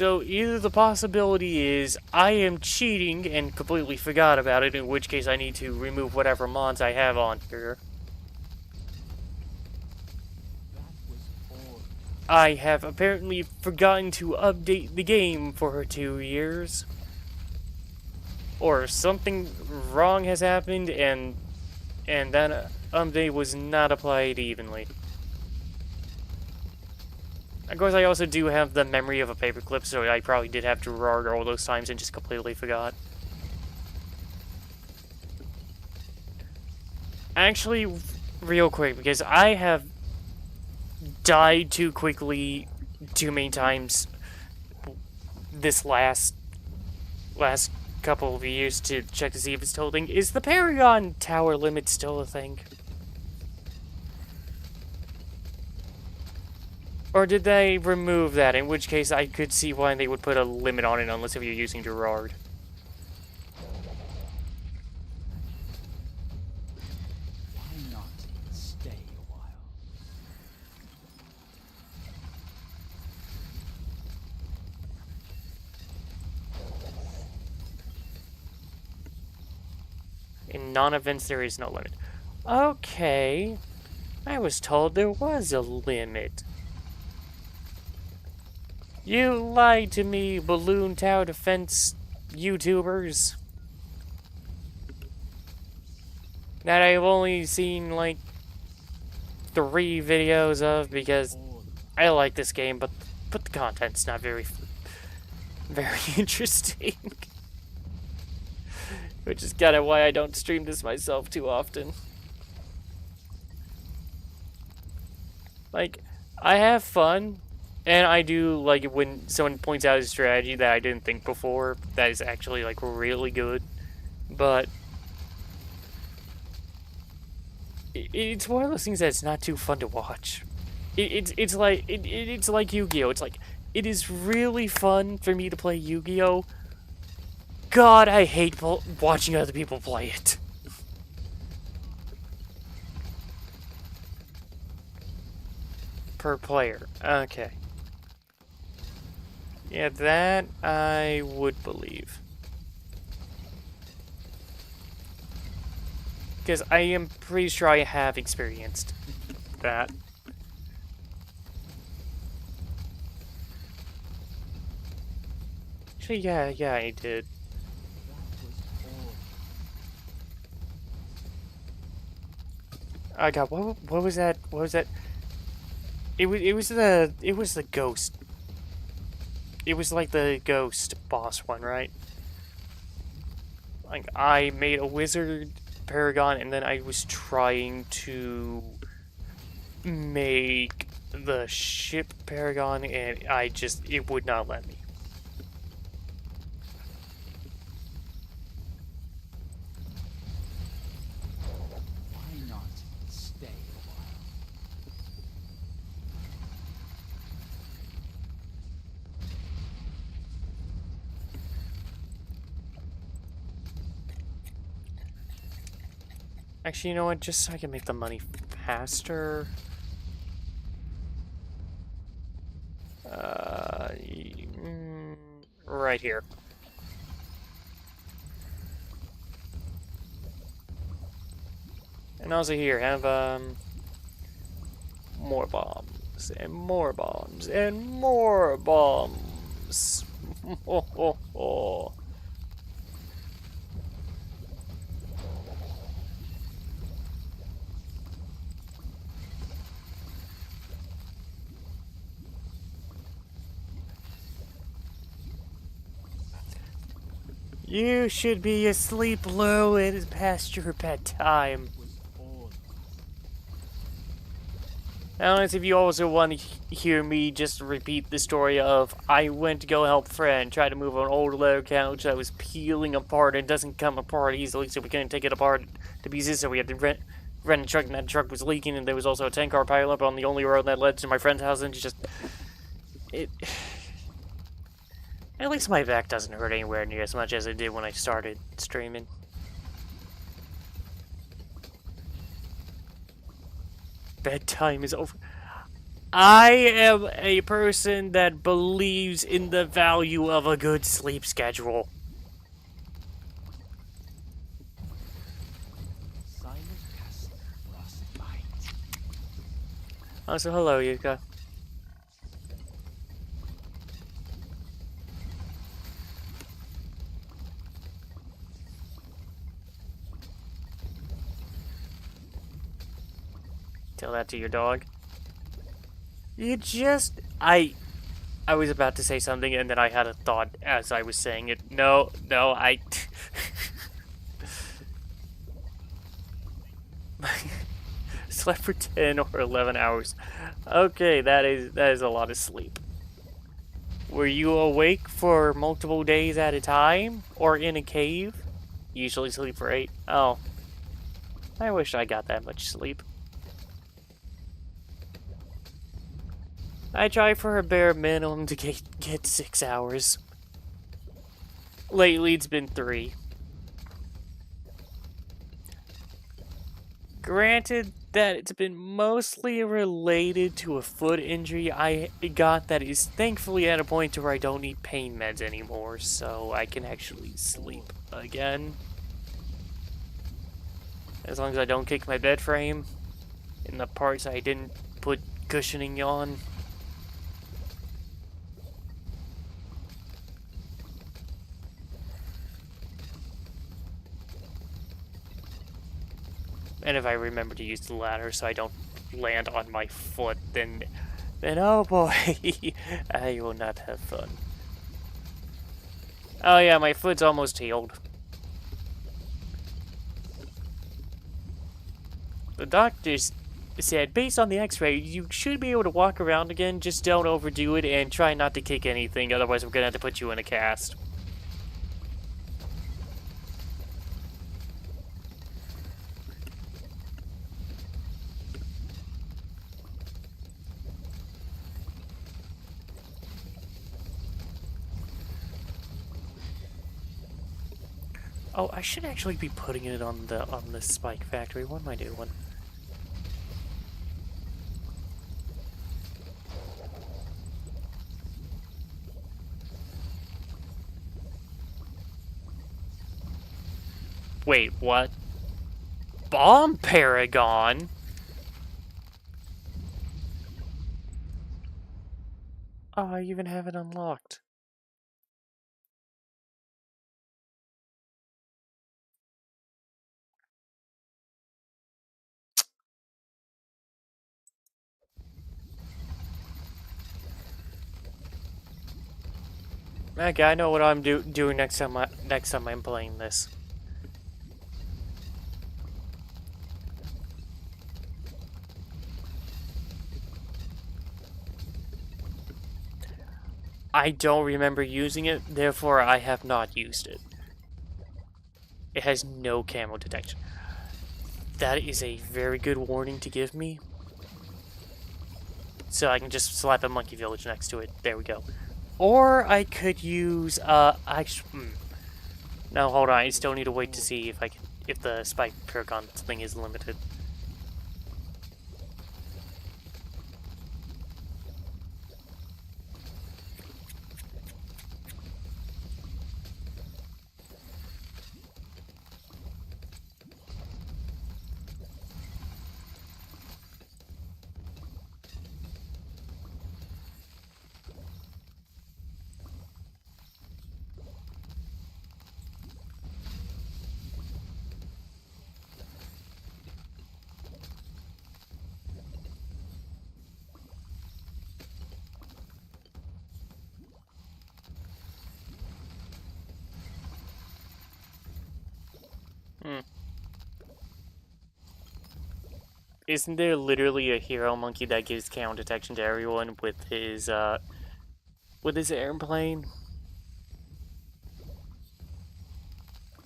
[SPEAKER 1] So either the possibility is I am cheating and completely forgot about it, in which case I need to remove whatever mods I have on here.
[SPEAKER 2] That was all.
[SPEAKER 1] I have apparently forgotten to update the game for 2 years. Or something wrong has happened and that update was not applied evenly. Of course, I also do have the memory of a paperclip, so I probably did have Gerard all those times and just completely forgot. Actually, real quick, because I have died too quickly too many times this last couple of years to check to see if it's still a thing. Is the Paragon Tower limit still a thing? Or did they remove that, in which case I could see why they would put a limit on it unless if you're using Gerard.
[SPEAKER 2] Why not stay a while?
[SPEAKER 1] In non-events, there is no limit. Okay. I was told there was a limit. You lied to me, Balloon Tower Defense YouTubers. That I've only seen, like, 3 videos of, because I like this game, but the content's not very interesting. Which is kind of why I don't stream this myself too often. Like, I have fun, and I do like it when someone points out a strategy that I didn't think before that is actually, like, really good. But it's one of those things that's not too fun to watch. It's like Yu-Gi-Oh! It's like, it is really fun for me to play Yu-Gi-Oh! God, I hate watching other people play it. Per player. Okay. Yeah, that I would believe. Because I am pretty sure I have experienced that. Actually, yeah, I did. I got what was that? What was that? It was the ghost. It was like the ghost boss one, right? Like, I made a wizard Paragon, and then I was trying to make the ship Paragon, and it would not let me.
[SPEAKER 2] Why not stay a while?
[SPEAKER 1] Actually, you know what? Just so I can make the money faster. Right here. And also here, have, more bombs, and more bombs, and more bombs. Ho, ho, ho. You should be asleep, Lou. It is past your bedtime. I don't know if you also want to hear me just repeat the story of I went to go help Fred, try to move an old leather couch that was peeling apart and doesn't come apart easily, so we couldn't take it apart to pieces, so we had to rent a truck, and that truck was leaking, and there was also a 10-car pileup on the only road that led to my friend's house, and it's just... At least my back doesn't hurt anywhere near as much as it did when I started streaming. Bedtime is over. I am a person that believes in the value of a good sleep schedule.
[SPEAKER 2] Silent Castle Frostbite.
[SPEAKER 1] Oh, so hello, Yuka. Tell that to your dog. You just... I was about to say something and then I had a thought as I was saying it. No, I... Slept for 10 or 11 hours. Okay, that is a lot of sleep. Were you awake for multiple days at a time? Or in a cave? Usually sleep for 8. Oh. I wish I got that much sleep. I try for a bare minimum to get 6 hours. Lately it's been 3. Granted that it's been mostly related to a foot injury I got that is thankfully at a point where I don't need pain meds anymore, so I can actually sleep again. As long as I don't kick my bed frame in the parts I didn't put cushioning on. And if I remember to use the ladder so I don't land on my foot, then oh boy, I will not have fun. Oh yeah, my foot's almost healed. The doctors said, based on the x-ray, you should be able to walk around again, just don't overdo it and try not to kick anything, otherwise we're gonna have to put you in a cast. Oh, I should actually be putting it on the spike factory. What am I doing? Wait, what? Bomb Paragon? Oh, I even have it unlocked. Okay, I know what I'm doing next time. Next time I'm playing this. I don't remember using it, therefore I have not used it. It has no camo detection. That is a very good warning to give me. So I can just slap a monkey village next to it. There we go. Or I could use no, hold on. I still need to wait to see if the spike paragon thing is limited. Isn't there literally a hero monkey that gives camo detection to everyone with his airplane?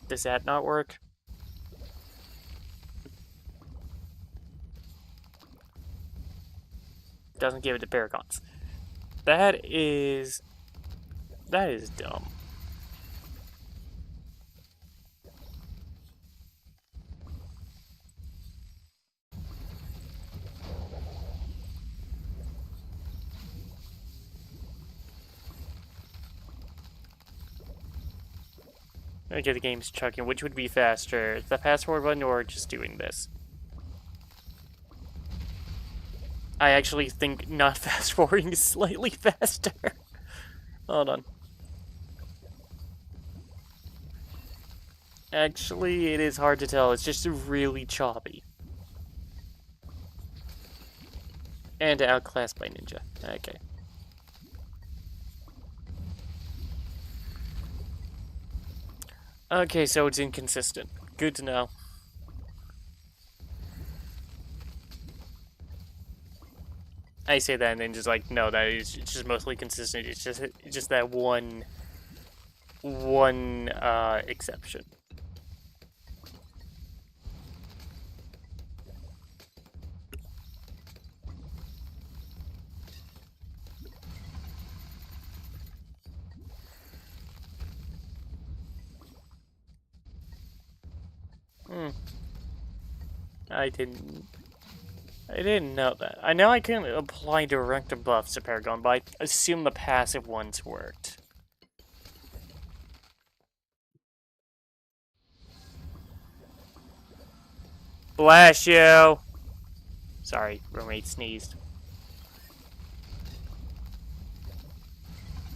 [SPEAKER 1] Does that not work? Doesn't give it to paragons. That is dumb. Okay, the game's chugging. Which would be faster, the fast forward button or just doing this? I actually think not fast forwarding is slightly faster. Hold on. Actually, it is hard to tell. It's just really choppy. And outclassed by Ninja. Okay. Okay, so it's inconsistent. Good to know. I say that and then just like, no, that is it's just mostly consistent. It's just that one exception. Hmm. I didn't know that. I know I can apply direct buffs to Paragon, but I assume the passive ones worked. Bless you! Sorry, roommate sneezed.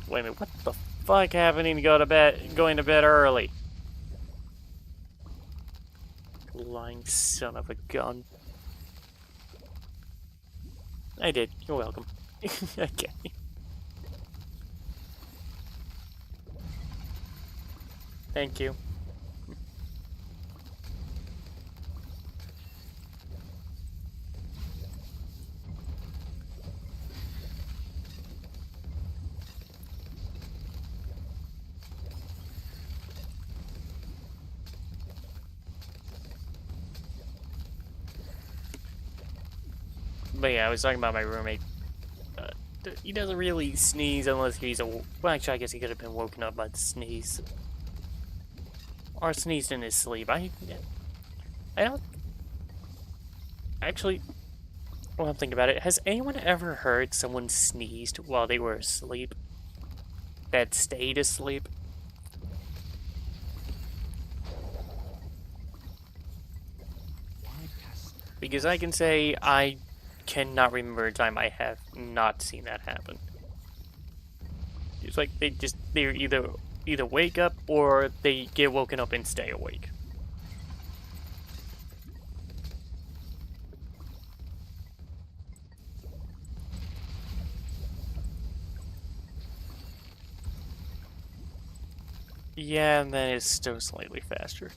[SPEAKER 1] Wait a minute, what the fuck happening to going to bed early? Lying son of a gun. I did. You're welcome. Okay. Thank you. But yeah, I was talking about my roommate. He doesn't really sneeze unless he's well, actually, I guess he could have been woken up by the sneeze. Or sneezed in his sleep. I don't... Actually, well, I'm thinking about it. Has anyone ever heard someone sneezed while they were asleep? That stayed asleep? Because I can say I cannot remember a time I have not seen that happen. It's like they're either wake up or they get woken up and stay awake. Yeah, and then it's still slightly faster.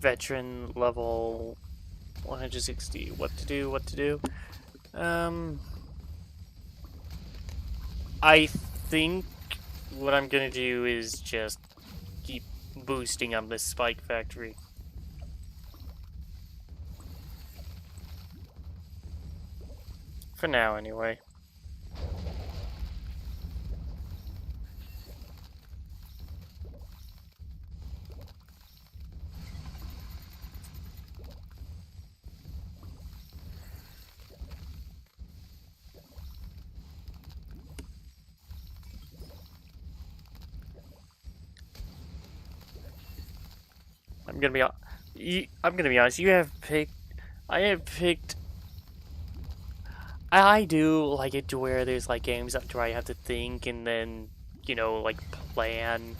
[SPEAKER 1] Veteran level 160. What to do? I think what I'm gonna do is just keep boosting on this Spike Factory. For now, anyway. I'm gonna be honest. I have picked. I do like it to where there's like games where I have to think and then like plan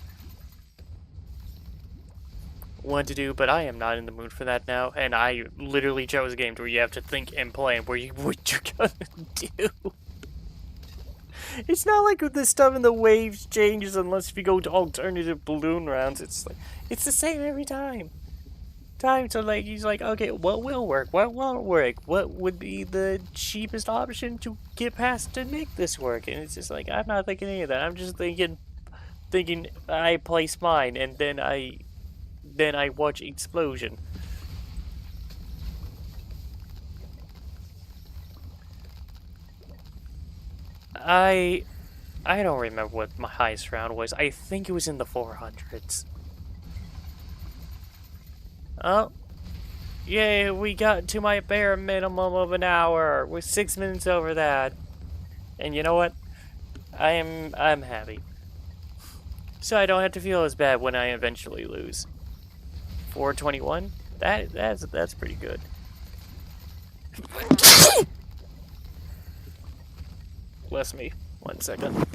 [SPEAKER 1] what to do. But I am not in the mood for that now, and I literally chose a game where you have to think and plan what you're gonna do. It's not like the stuff in the waves changes unless we go to alternative balloon rounds. It's like it's the same every time. So like he's like, okay, what will work? What won't work? What would be the cheapest option to get past to make this work? And it's just like I'm not thinking any of that. I'm just thinking I place mine and then I watch explosion. I don't remember what my highest round was. I think it was in the 400s. Oh, yay! We got to my bare minimum of an hour. We're 6 minutes over that, and you know what? I'm happy. So I don't have to feel as bad when I eventually lose. 421. That's pretty good. Bless me. 1 second.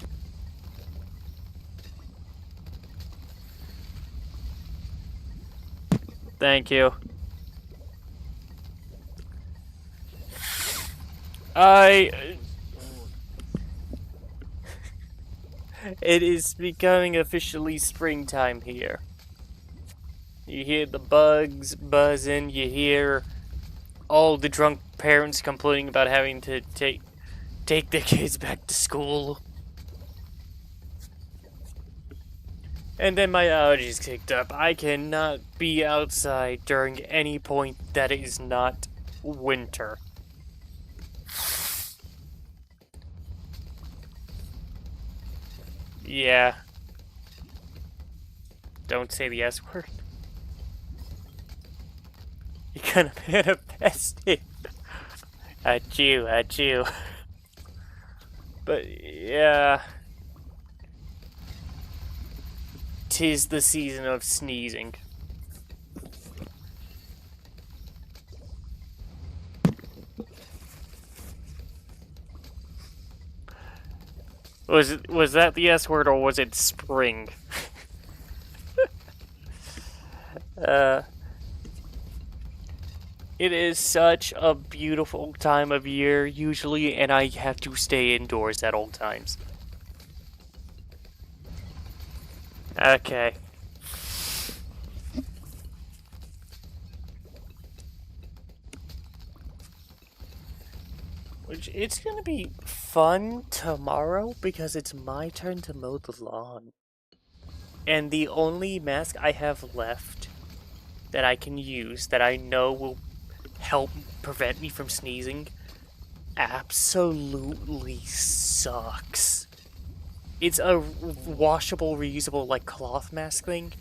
[SPEAKER 1] Thank you. It is becoming officially springtime here. You hear the bugs buzzing, you hear all the drunk parents complaining about having to take their kids back to school. And then my allergies kicked up. I cannot be outside during any point that is not winter. Yeah. Don't say the S word. You're gonna manifest it. Achoo. But, yeah. 'Tis the season of sneezing. Was that the S word or was it spring? It is such a beautiful time of year usually, and I have to stay indoors at all times. Okay. Which it's gonna be fun tomorrow because it's my turn to mow the lawn. And the only mask I have left that I can use that I know will help prevent me from sneezing absolutely sucks. It's a washable, reusable, like, cloth mask thing.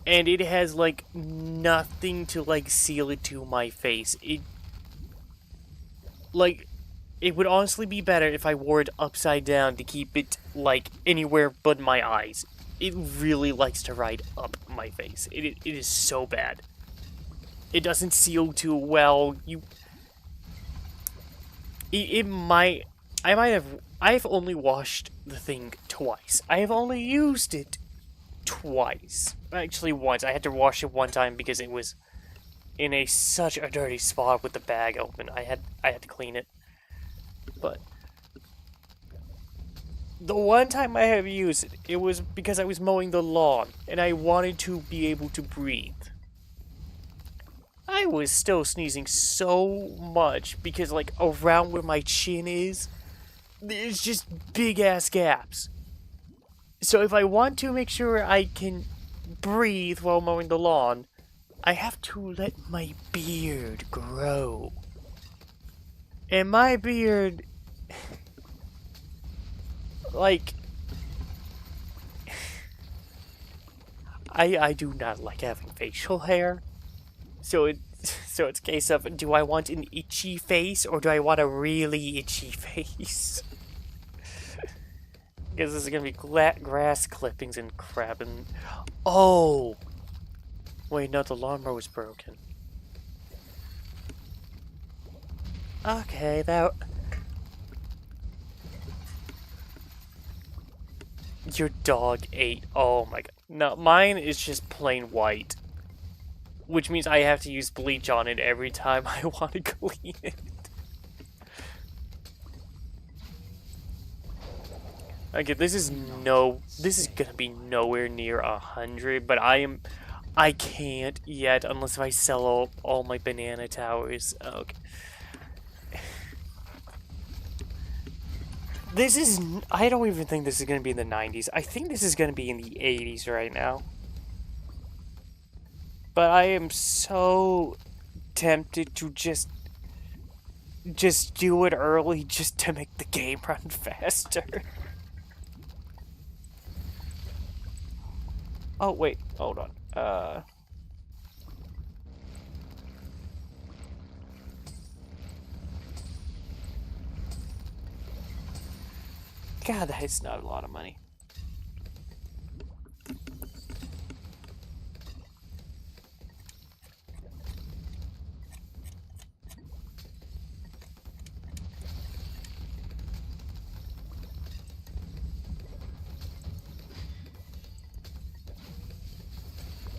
[SPEAKER 1] And it has, like, nothing to, like, seal it to my face. It would honestly be better if I wore it upside down to keep it, like, anywhere but my eyes. It really likes to ride up my face. It is so bad. It doesn't seal too well. I've only washed the thing twice. I have only used it twice. Actually, once. I had to wash it one time because it was in such a dirty spot with the bag open. I had to clean it. But the one time I have used it, it was because I was mowing the lawn and I wanted to be able to breathe. I was still sneezing so much because, like, around where my chin is, there's just big ass gaps. So if I want to make sure I can breathe while mowing the lawn, I have to let my beard grow. And my beard, like, I do not like having facial hair. So it's a case of, do I want an itchy face or do I want a really itchy face? Because this is gonna be grass clippings and crap and... Oh! Wait, no, the lawnmower was broken. Okay, that... Your dog ate. Oh my god. No, mine is just plain white. Which means I have to use bleach on it every time I want to clean it. Okay, this is gonna be nowhere near 100, but I can't yet unless if I sell all my banana towers. Okay. I don't even think this is gonna be in the 90s. I think this is gonna be in the 80s right now. But I am so tempted to just do it early just to make the game run faster. Oh, wait, hold on. God, that is not a lot of money.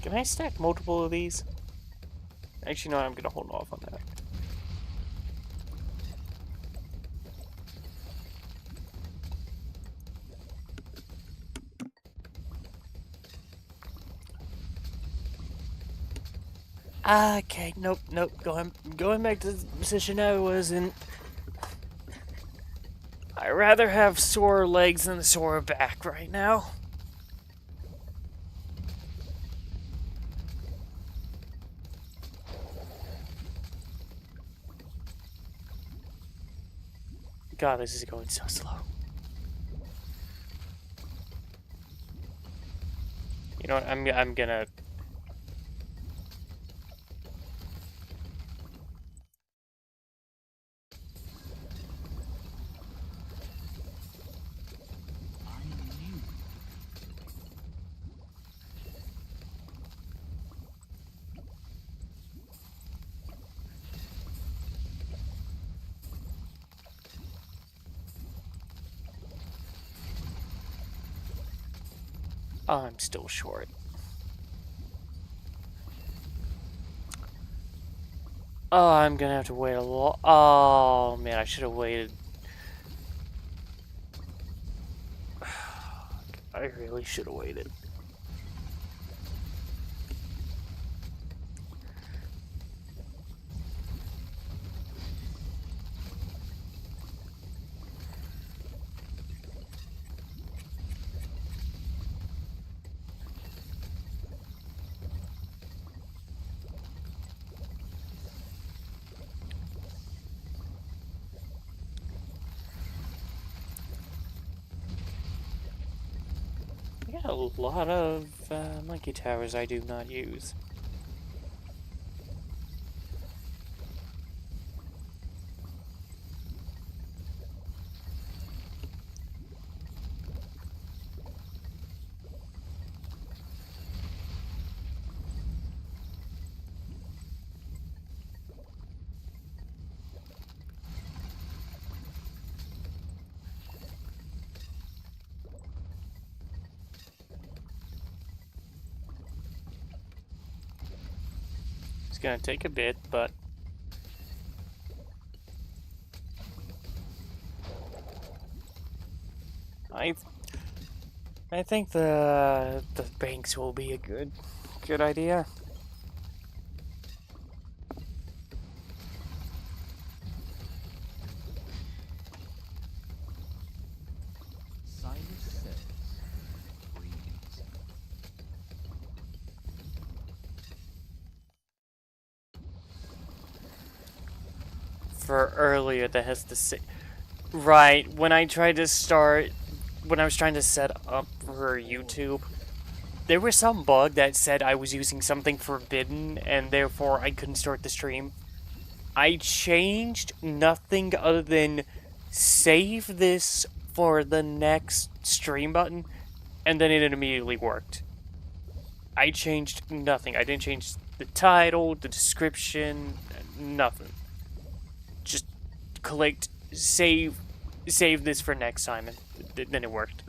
[SPEAKER 1] Can I stack multiple of these? Actually, no, I'm gonna hold off on that. Okay, nope. Going back to the position I was in. I'd rather have sore legs than a sore back right now. God, this is going so slow. You know what? I'm gonna. Oh, I'm still short. Oh, I'm gonna have to wait a lot. Oh man, I should have waited. I really should have waited. I got a lot of monkey towers I do not use. It's gonna take a bit, but I I think the banks will be a good idea.
[SPEAKER 2] Silas says, greetings.
[SPEAKER 1] For earlier, that has to say right when I tried to start when I was trying to set up for YouTube. There was some bug that said I was using something forbidden and therefore I couldn't start the stream. I changed nothing other than save this for the next stream button, and then it immediately worked. I changed nothing. I didn't change the title, the description, nothing. Just clicked save this for next time, and then it worked.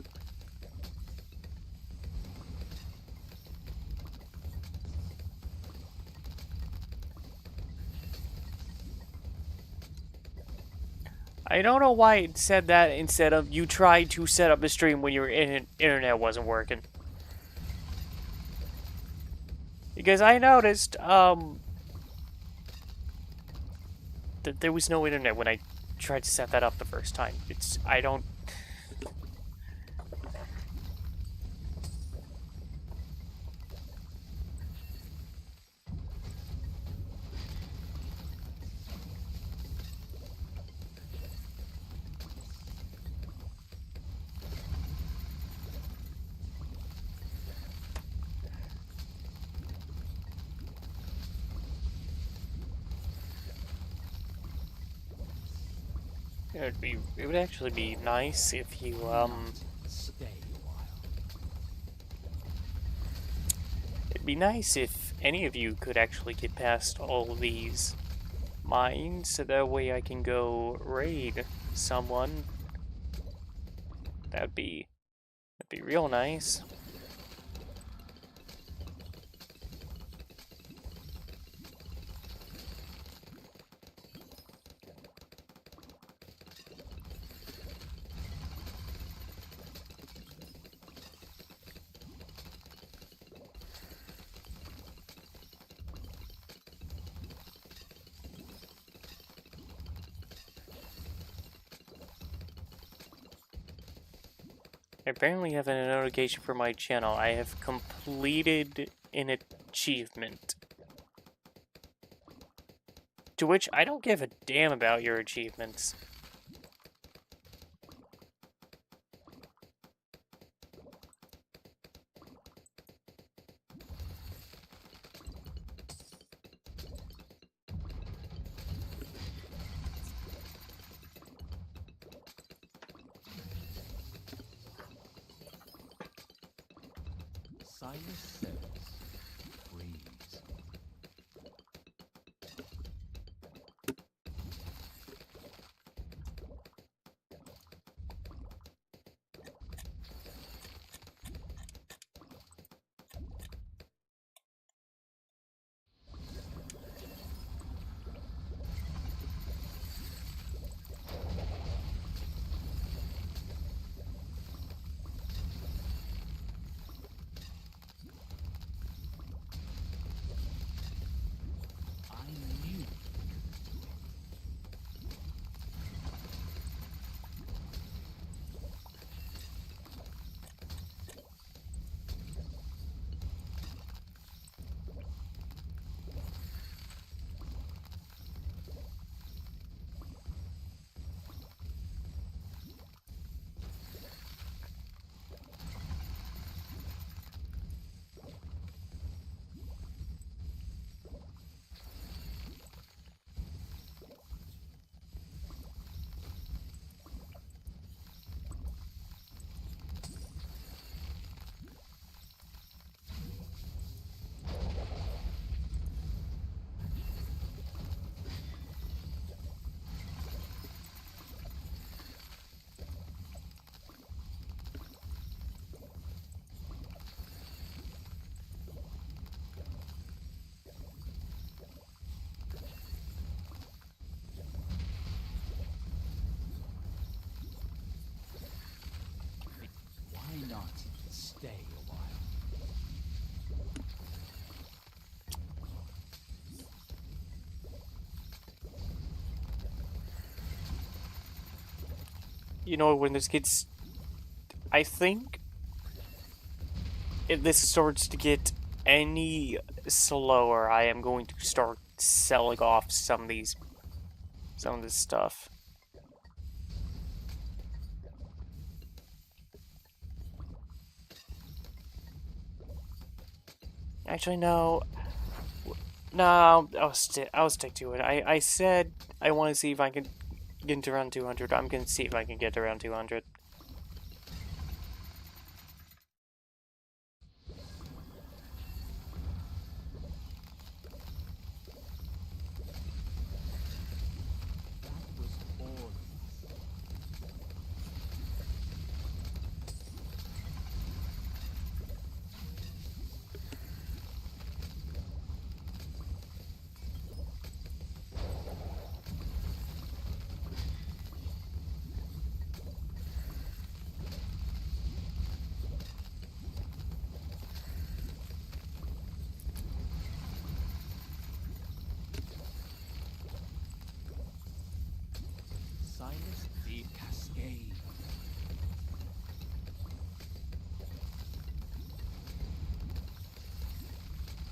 [SPEAKER 1] I don't know why it said that instead of you tried to set up a stream when your internet wasn't working. Because I noticed, that there was no internet when I tried to set that up the first time. I don't... It would actually be nice if you,
[SPEAKER 2] Stay a while.
[SPEAKER 1] it'd be nice if any of you could actually get past all of these mines, so that way I can go raid someone. That'd be real nice. I apparently have a notification for my channel. I have completed an achievement. To which I don't give a damn about your achievements.
[SPEAKER 2] Silas says, freeze. I knew. Why not stay a while?
[SPEAKER 1] You know, when this gets... I think... if this starts to get any slower, I am going to start selling off some of this stuff. Actually, no. No, I'll stick to it. I said I want to see if I can get to around 200. I'm gonna see if I can get to around 200.
[SPEAKER 2] That was all of us.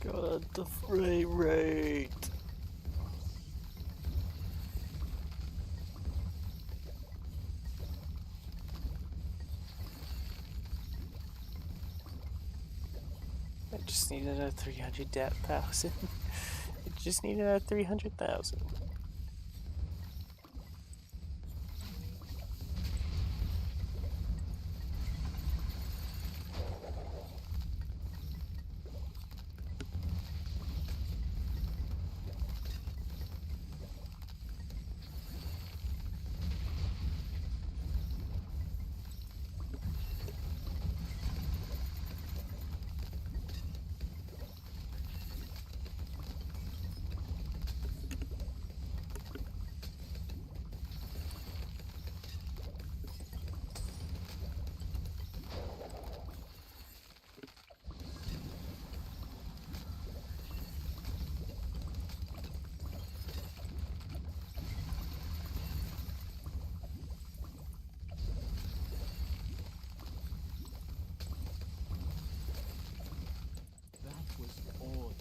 [SPEAKER 1] God, the frame rate. I just need another 300,000. I just need another 300,000.
[SPEAKER 2] That was all.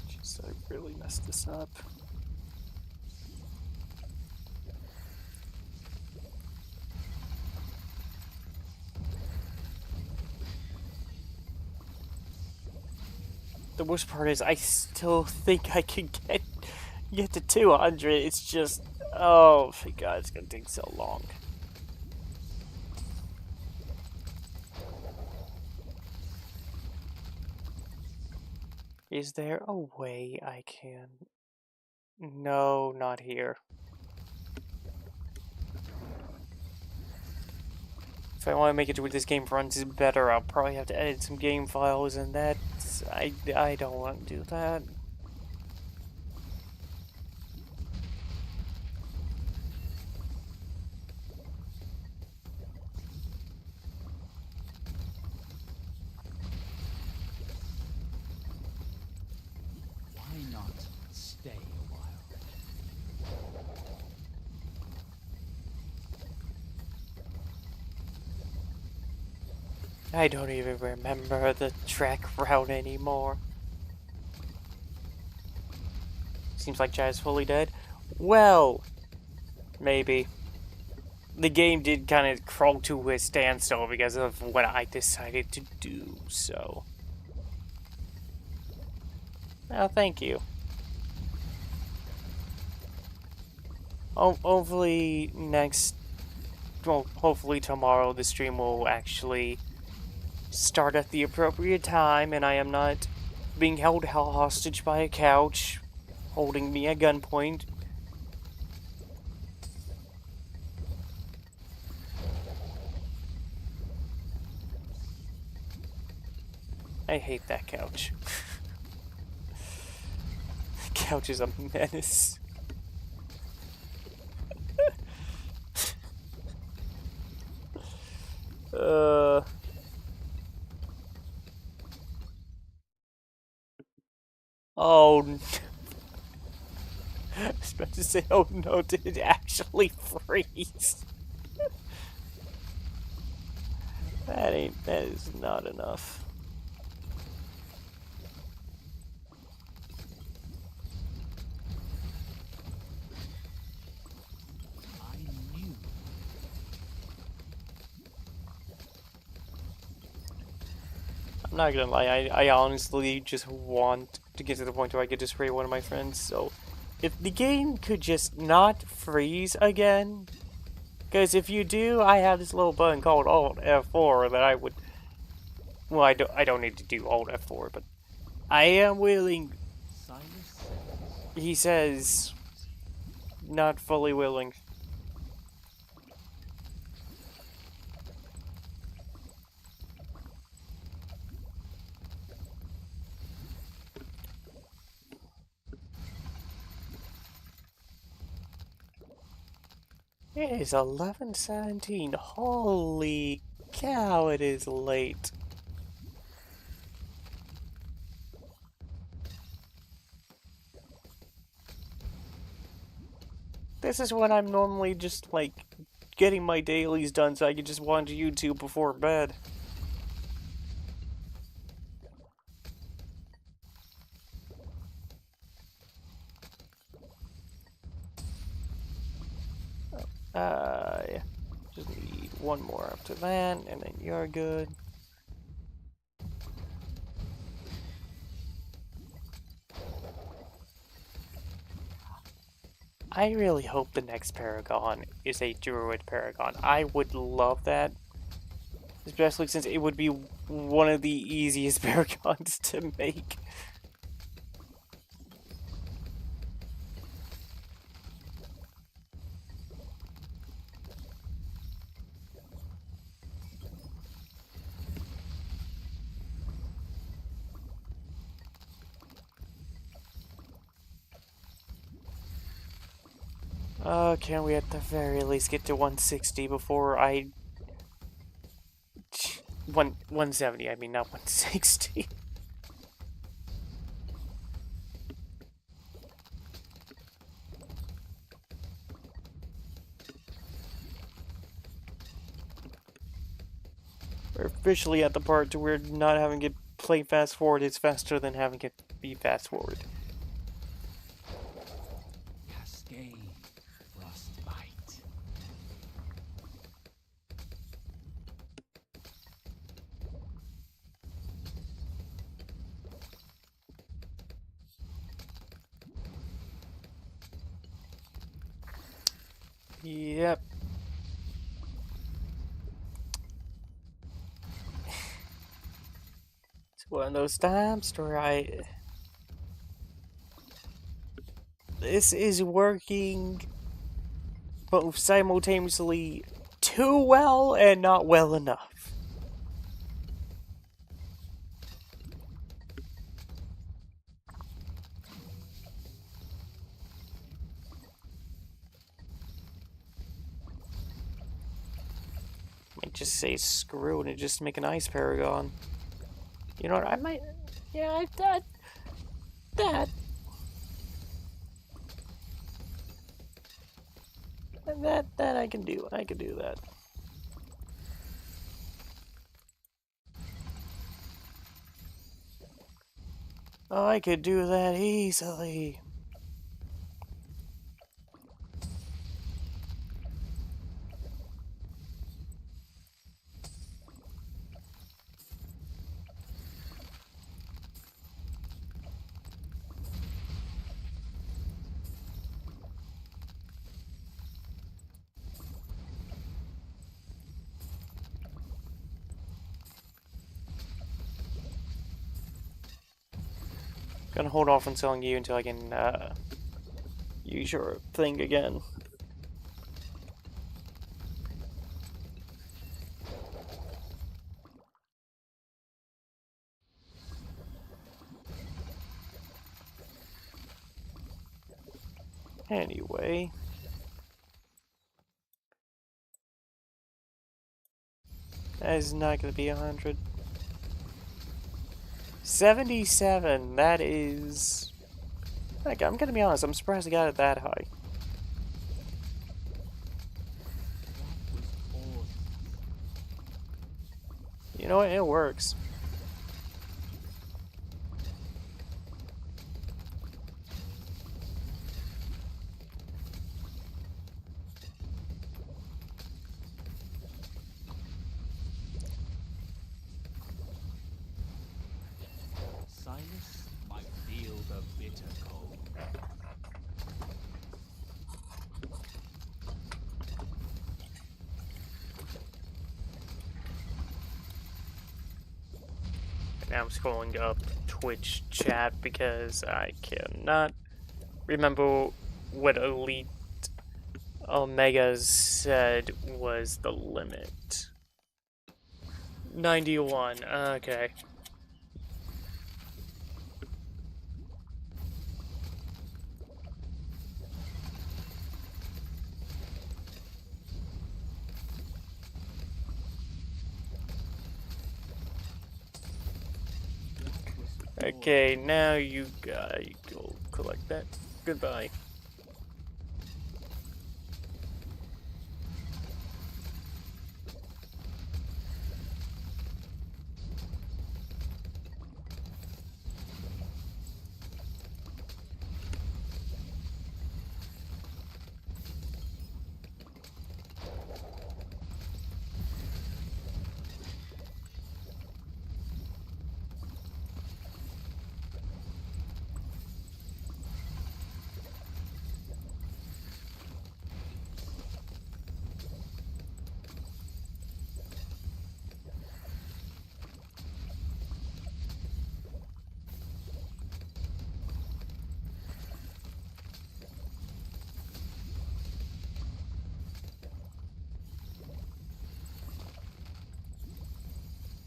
[SPEAKER 1] Just I really messed this up. The worst part is I still think I can get to 200. It's just, oh my god, it's gonna take so long. Is there a way I can? No, not here. If I want to make it to where this game runs better, I'll probably have to edit some game files, and that's I don't want to do that.
[SPEAKER 2] Why not stay a while?
[SPEAKER 1] I don't even remember the track route anymore. Seems like Jai's fully dead. Well, maybe. The game did kind of crawl to a standstill because of what I decided to do, so. Oh, thank you. Hopefully hopefully tomorrow the stream will actually start at the appropriate time and I am not being held hostage by a couch, holding me at gunpoint. I hate that couch. Couch is a menace. Oh, I was about to say, oh no, did it actually freeze? That is not enough.
[SPEAKER 2] I knew.
[SPEAKER 1] I'm not gonna lie, I honestly just want to get to the point where I get to spray one of my friends, so if the game could just not freeze again, because if you do, I have this little button called Alt F4 that I would, well, I don't need to do Alt F4, but I am willing,
[SPEAKER 2] Silas says.
[SPEAKER 1] he says, not fully willing. It is 11:17. Holy cow, it is late. This is when I'm normally just, like, getting my dailies done so I can just watch YouTube before bed. Yeah. Just need one more after that, and then you're good. I really hope the next Paragon is a Druid Paragon. I would love that. Especially since it would be one of the easiest Paragons to make. Can we at the very least get to 160 before I... 170, I mean, not 160. We're officially at the part to where not having it play fast forward is faster than having it be fast forward.
[SPEAKER 2] Cascade. Frostbite.
[SPEAKER 1] Yep. It's one of those times where this is working both simultaneously too well and not well enough. Might just say screw it and just make an ice paragon. You know what? I might. Yeah, that. That I can do. I can do that. Oh, I could do that easily. Gonna hold off on selling you until I can use your thing again. Anyway. That is not gonna be 100. 77, that is... Like, I'm gonna be honest, I'm surprised I got it that high.
[SPEAKER 2] That was awesome.
[SPEAKER 1] You know what, it works.
[SPEAKER 2] Silas might feel the bitter cold.
[SPEAKER 1] Now I'm scrolling up Twitch chat because I cannot remember what Elite Omega said was the limit. 91, okay. Okay, now you go collect that. Goodbye.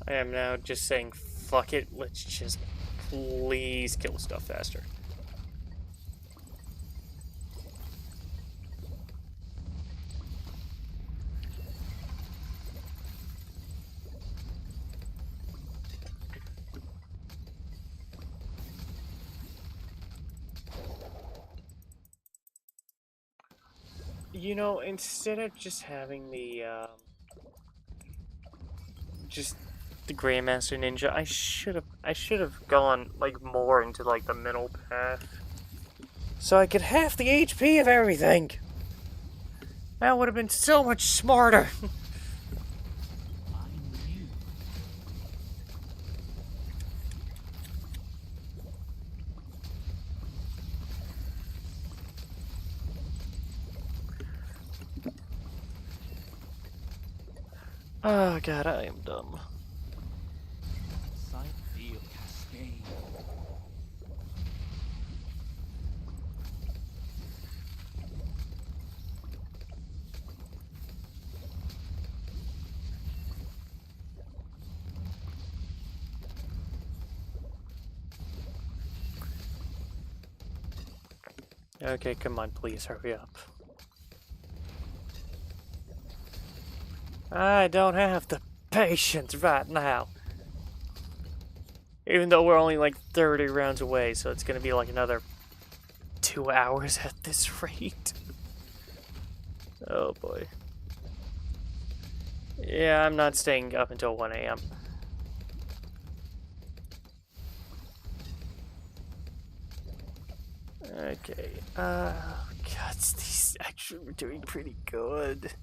[SPEAKER 1] I am now just saying, fuck it, let's just please kill stuff faster. You know, instead of just having the, just the Grandmaster Ninja, I should have gone, like, more into, like, the middle path. So I could half the HP of everything! That would have been so much smarter!
[SPEAKER 2] I knew.
[SPEAKER 1] Oh god, I am dumb.
[SPEAKER 2] Sight field cascade.
[SPEAKER 1] Okay, come on, please hurry up. I don't have the patience right now. Even though we're only like 30 rounds away, so it's gonna be like another 2 hours at this rate. Oh boy. Yeah, I'm not staying up until 1 a.m. Okay, God, these actually were doing pretty good.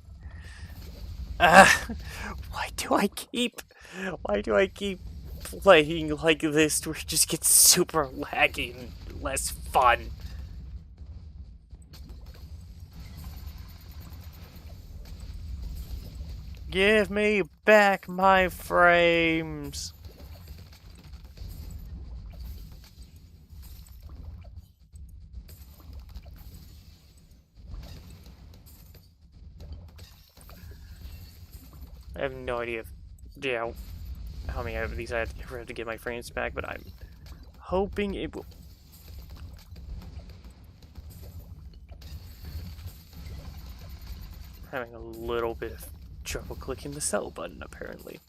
[SPEAKER 1] Why do I keep playing like this where it just gets super laggy and less fun? Give me back my frames. I have no idea how many of these I have to get my frames back, but I'm hoping it will. Having a little bit of trouble clicking the sell button, apparently.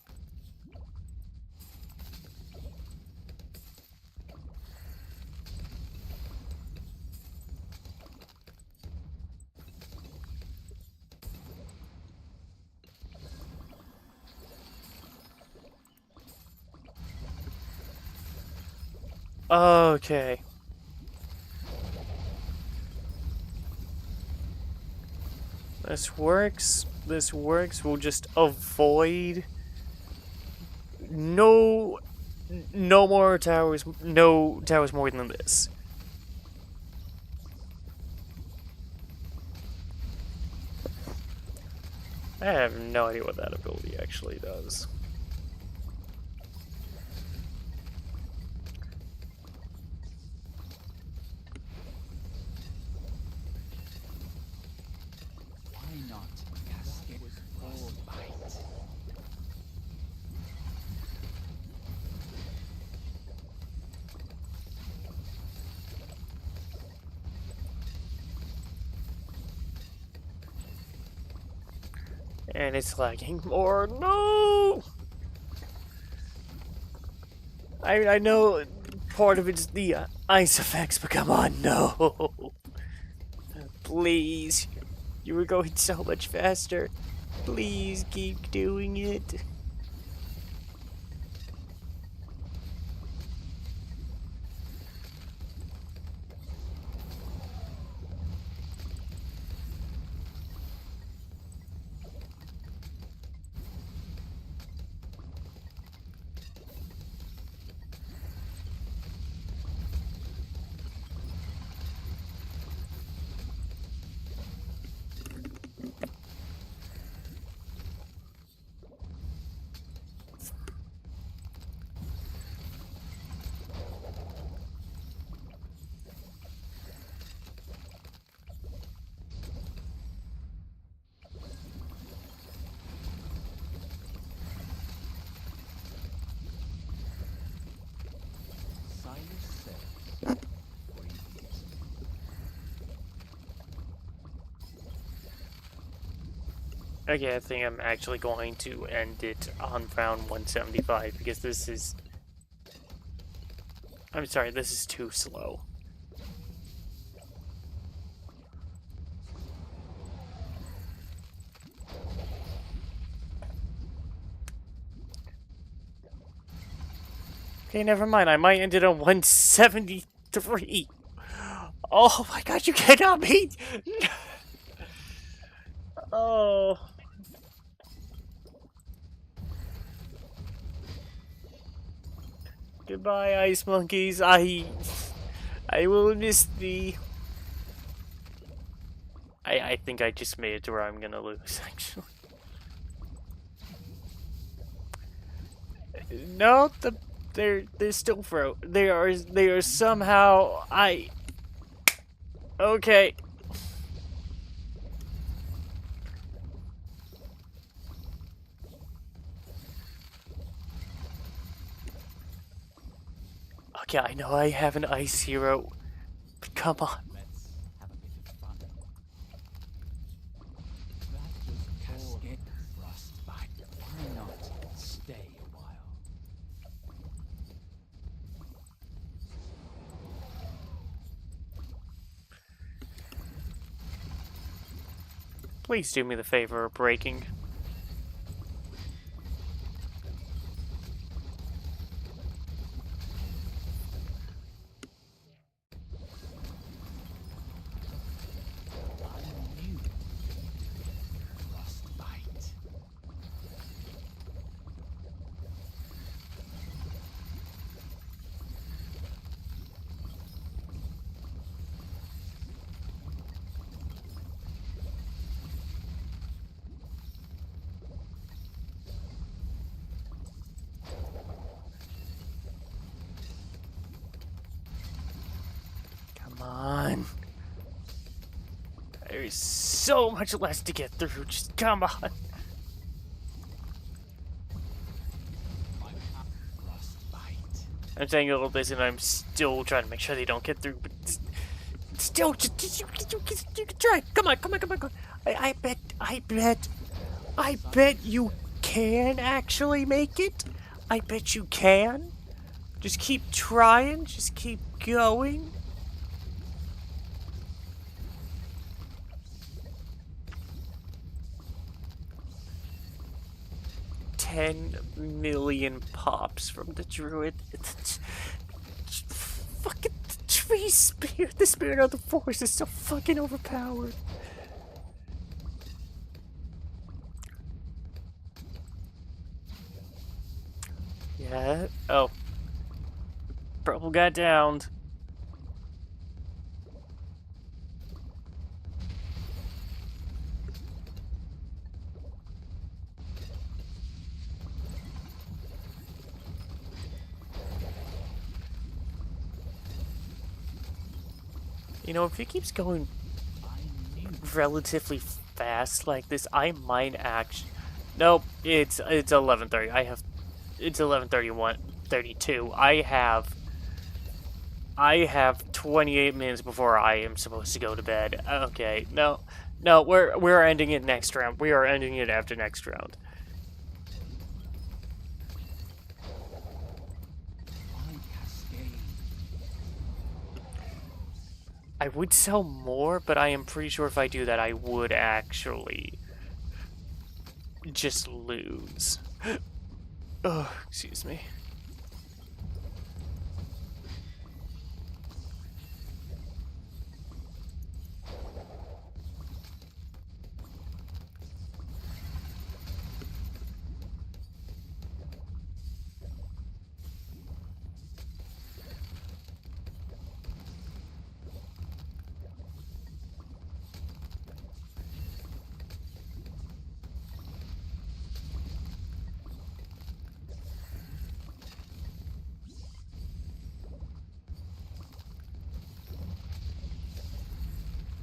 [SPEAKER 1] Okay. This works. This works. We'll just avoid no more towers. No towers more than this. I have no idea what that ability actually does.
[SPEAKER 2] Why not? Cascade was full bite.
[SPEAKER 1] And it's lagging more. No! I know part of it's the ice effects, but come on, no. Please. You were going so much faster. Please keep doing it.
[SPEAKER 2] Silas says, breathes.
[SPEAKER 1] Okay, I think I'm actually going to end it on round 175 because this is... I'm sorry, this is too slow. Okay, never mind. I might end it on 173. Oh my god, you cannot beat... Oh... Goodbye, ice monkeys. I will miss thee. I think I just made it to where I'm gonna lose, actually. No, they're still They are somehow okay. Okay, I know I have an ice hero, but come on.
[SPEAKER 2] Let's have a bit of fun. That was cascade frostbite. Why not stay a while?
[SPEAKER 1] Please do me the favor of breaking.
[SPEAKER 2] I knew frostbite.
[SPEAKER 1] Come on. There's so much less to get through. Just come on.
[SPEAKER 2] Frostbite.
[SPEAKER 1] I'm saying all this and I'm still trying to make sure they don't get through, but still, just you can try. Come on. I bet you can actually make it. I bet you can. Just keep trying. Just keep going. $10 million pops from the druid. Fucking tree spirit. The spirit of the forest is so fucking overpowered. Yeah. Oh. Purple got downed. You know, if it keeps going relatively fast like this, I might actually... Nope, it's 11:30. It's 11:31, 32. I have 28 minutes before I am supposed to go to bed. Okay, no, we're ending it next round. We are ending it after next round.
[SPEAKER 2] Why cascade
[SPEAKER 1] I would sell more, but I am pretty sure if I do that, I would actually just lose. Oh, excuse me.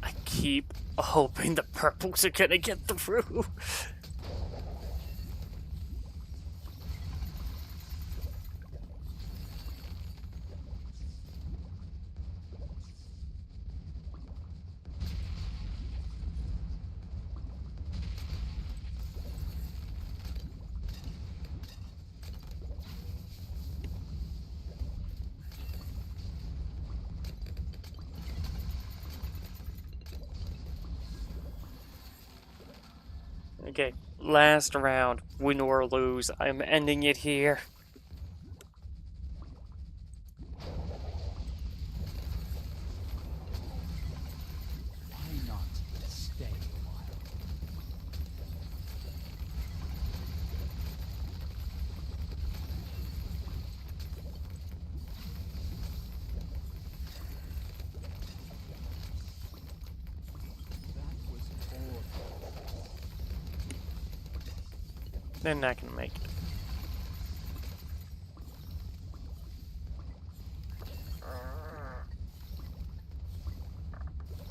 [SPEAKER 1] I keep hoping the purples are gonna get through. Okay, last round. Win or lose, I'm ending it here.
[SPEAKER 2] Why not stay a while? That was awful.
[SPEAKER 1] They're not gonna make it.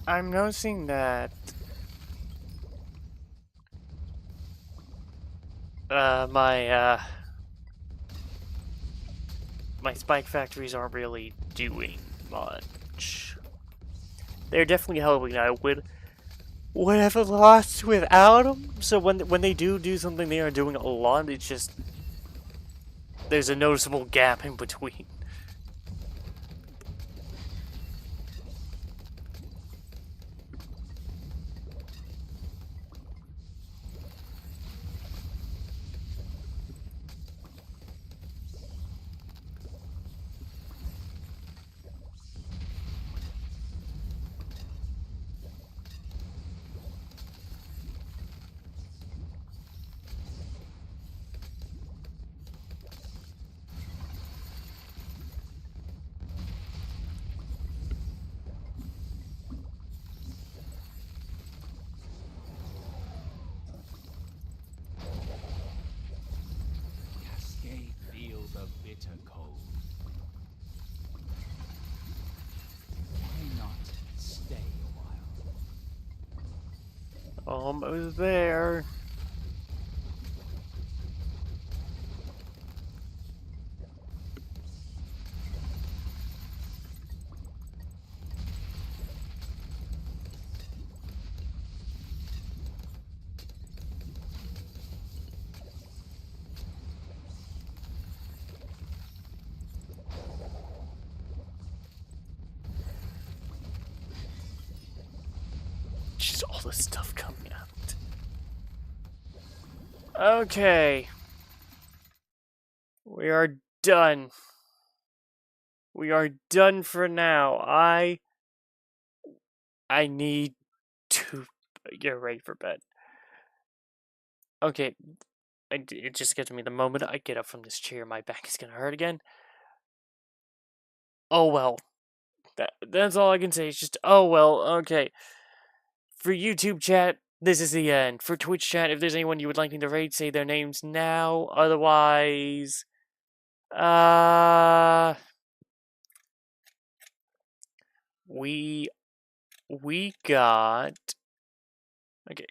[SPEAKER 1] I'm noticing that my spike factories aren't really doing much. They're definitely helping. I would have lost without them. So when they do something, they are doing a lot. It's just there's a noticeable gap in between.
[SPEAKER 2] Cascade feels a bitter cold. Why not stay a while?
[SPEAKER 1] Almost there. Just all this stuff coming out. Okay. We are done. We are done for now. I need to get ready for bed. Okay, it just gets me the moment I get up from this chair, my back is gonna hurt again. Oh well. That's all I can say. It's just oh well. Okay. For YouTube chat, this is the end. For Twitch chat, if there's anyone you would like me to raid, say their names now. Otherwise, uh, we got okay.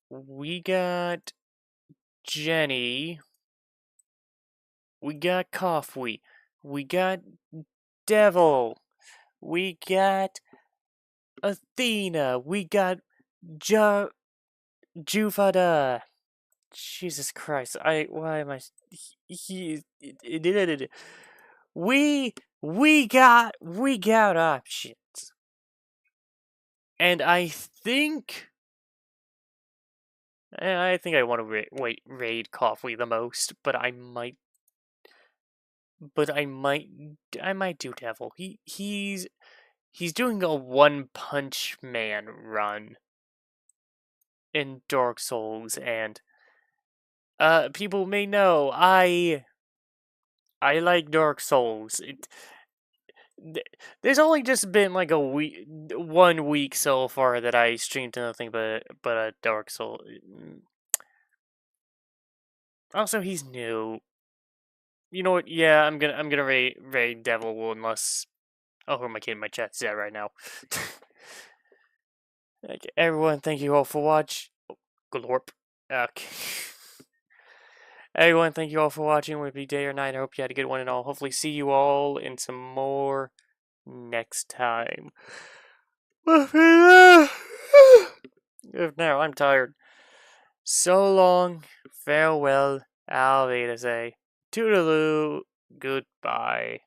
[SPEAKER 1] We got Jenny. We got Coffee. We got Devil. We got Athena. We got Jufada. Jesus Christ. Why am I we got options. And I think I want to raid Coffee the most, but I might do Devil. He's doing a One Punch Man run in Dark Souls, and people may know I like Dark Souls. There's only just been like a week, 1 week so far that I streamed nothing but a Dark Soul. Also, he's new. You know what? Yeah, I'm gonna raid Devil unless who am I kidding? My chat's dead right now. Okay, everyone, thank you all for watching. Glorp. Okay. Everyone, thank you all for watching. Whether it be day or night, I hope you had a good one and all. Hopefully, see you all in some more next time. Now I'm tired. So long, farewell, I'll say. Toodaloo, goodbye.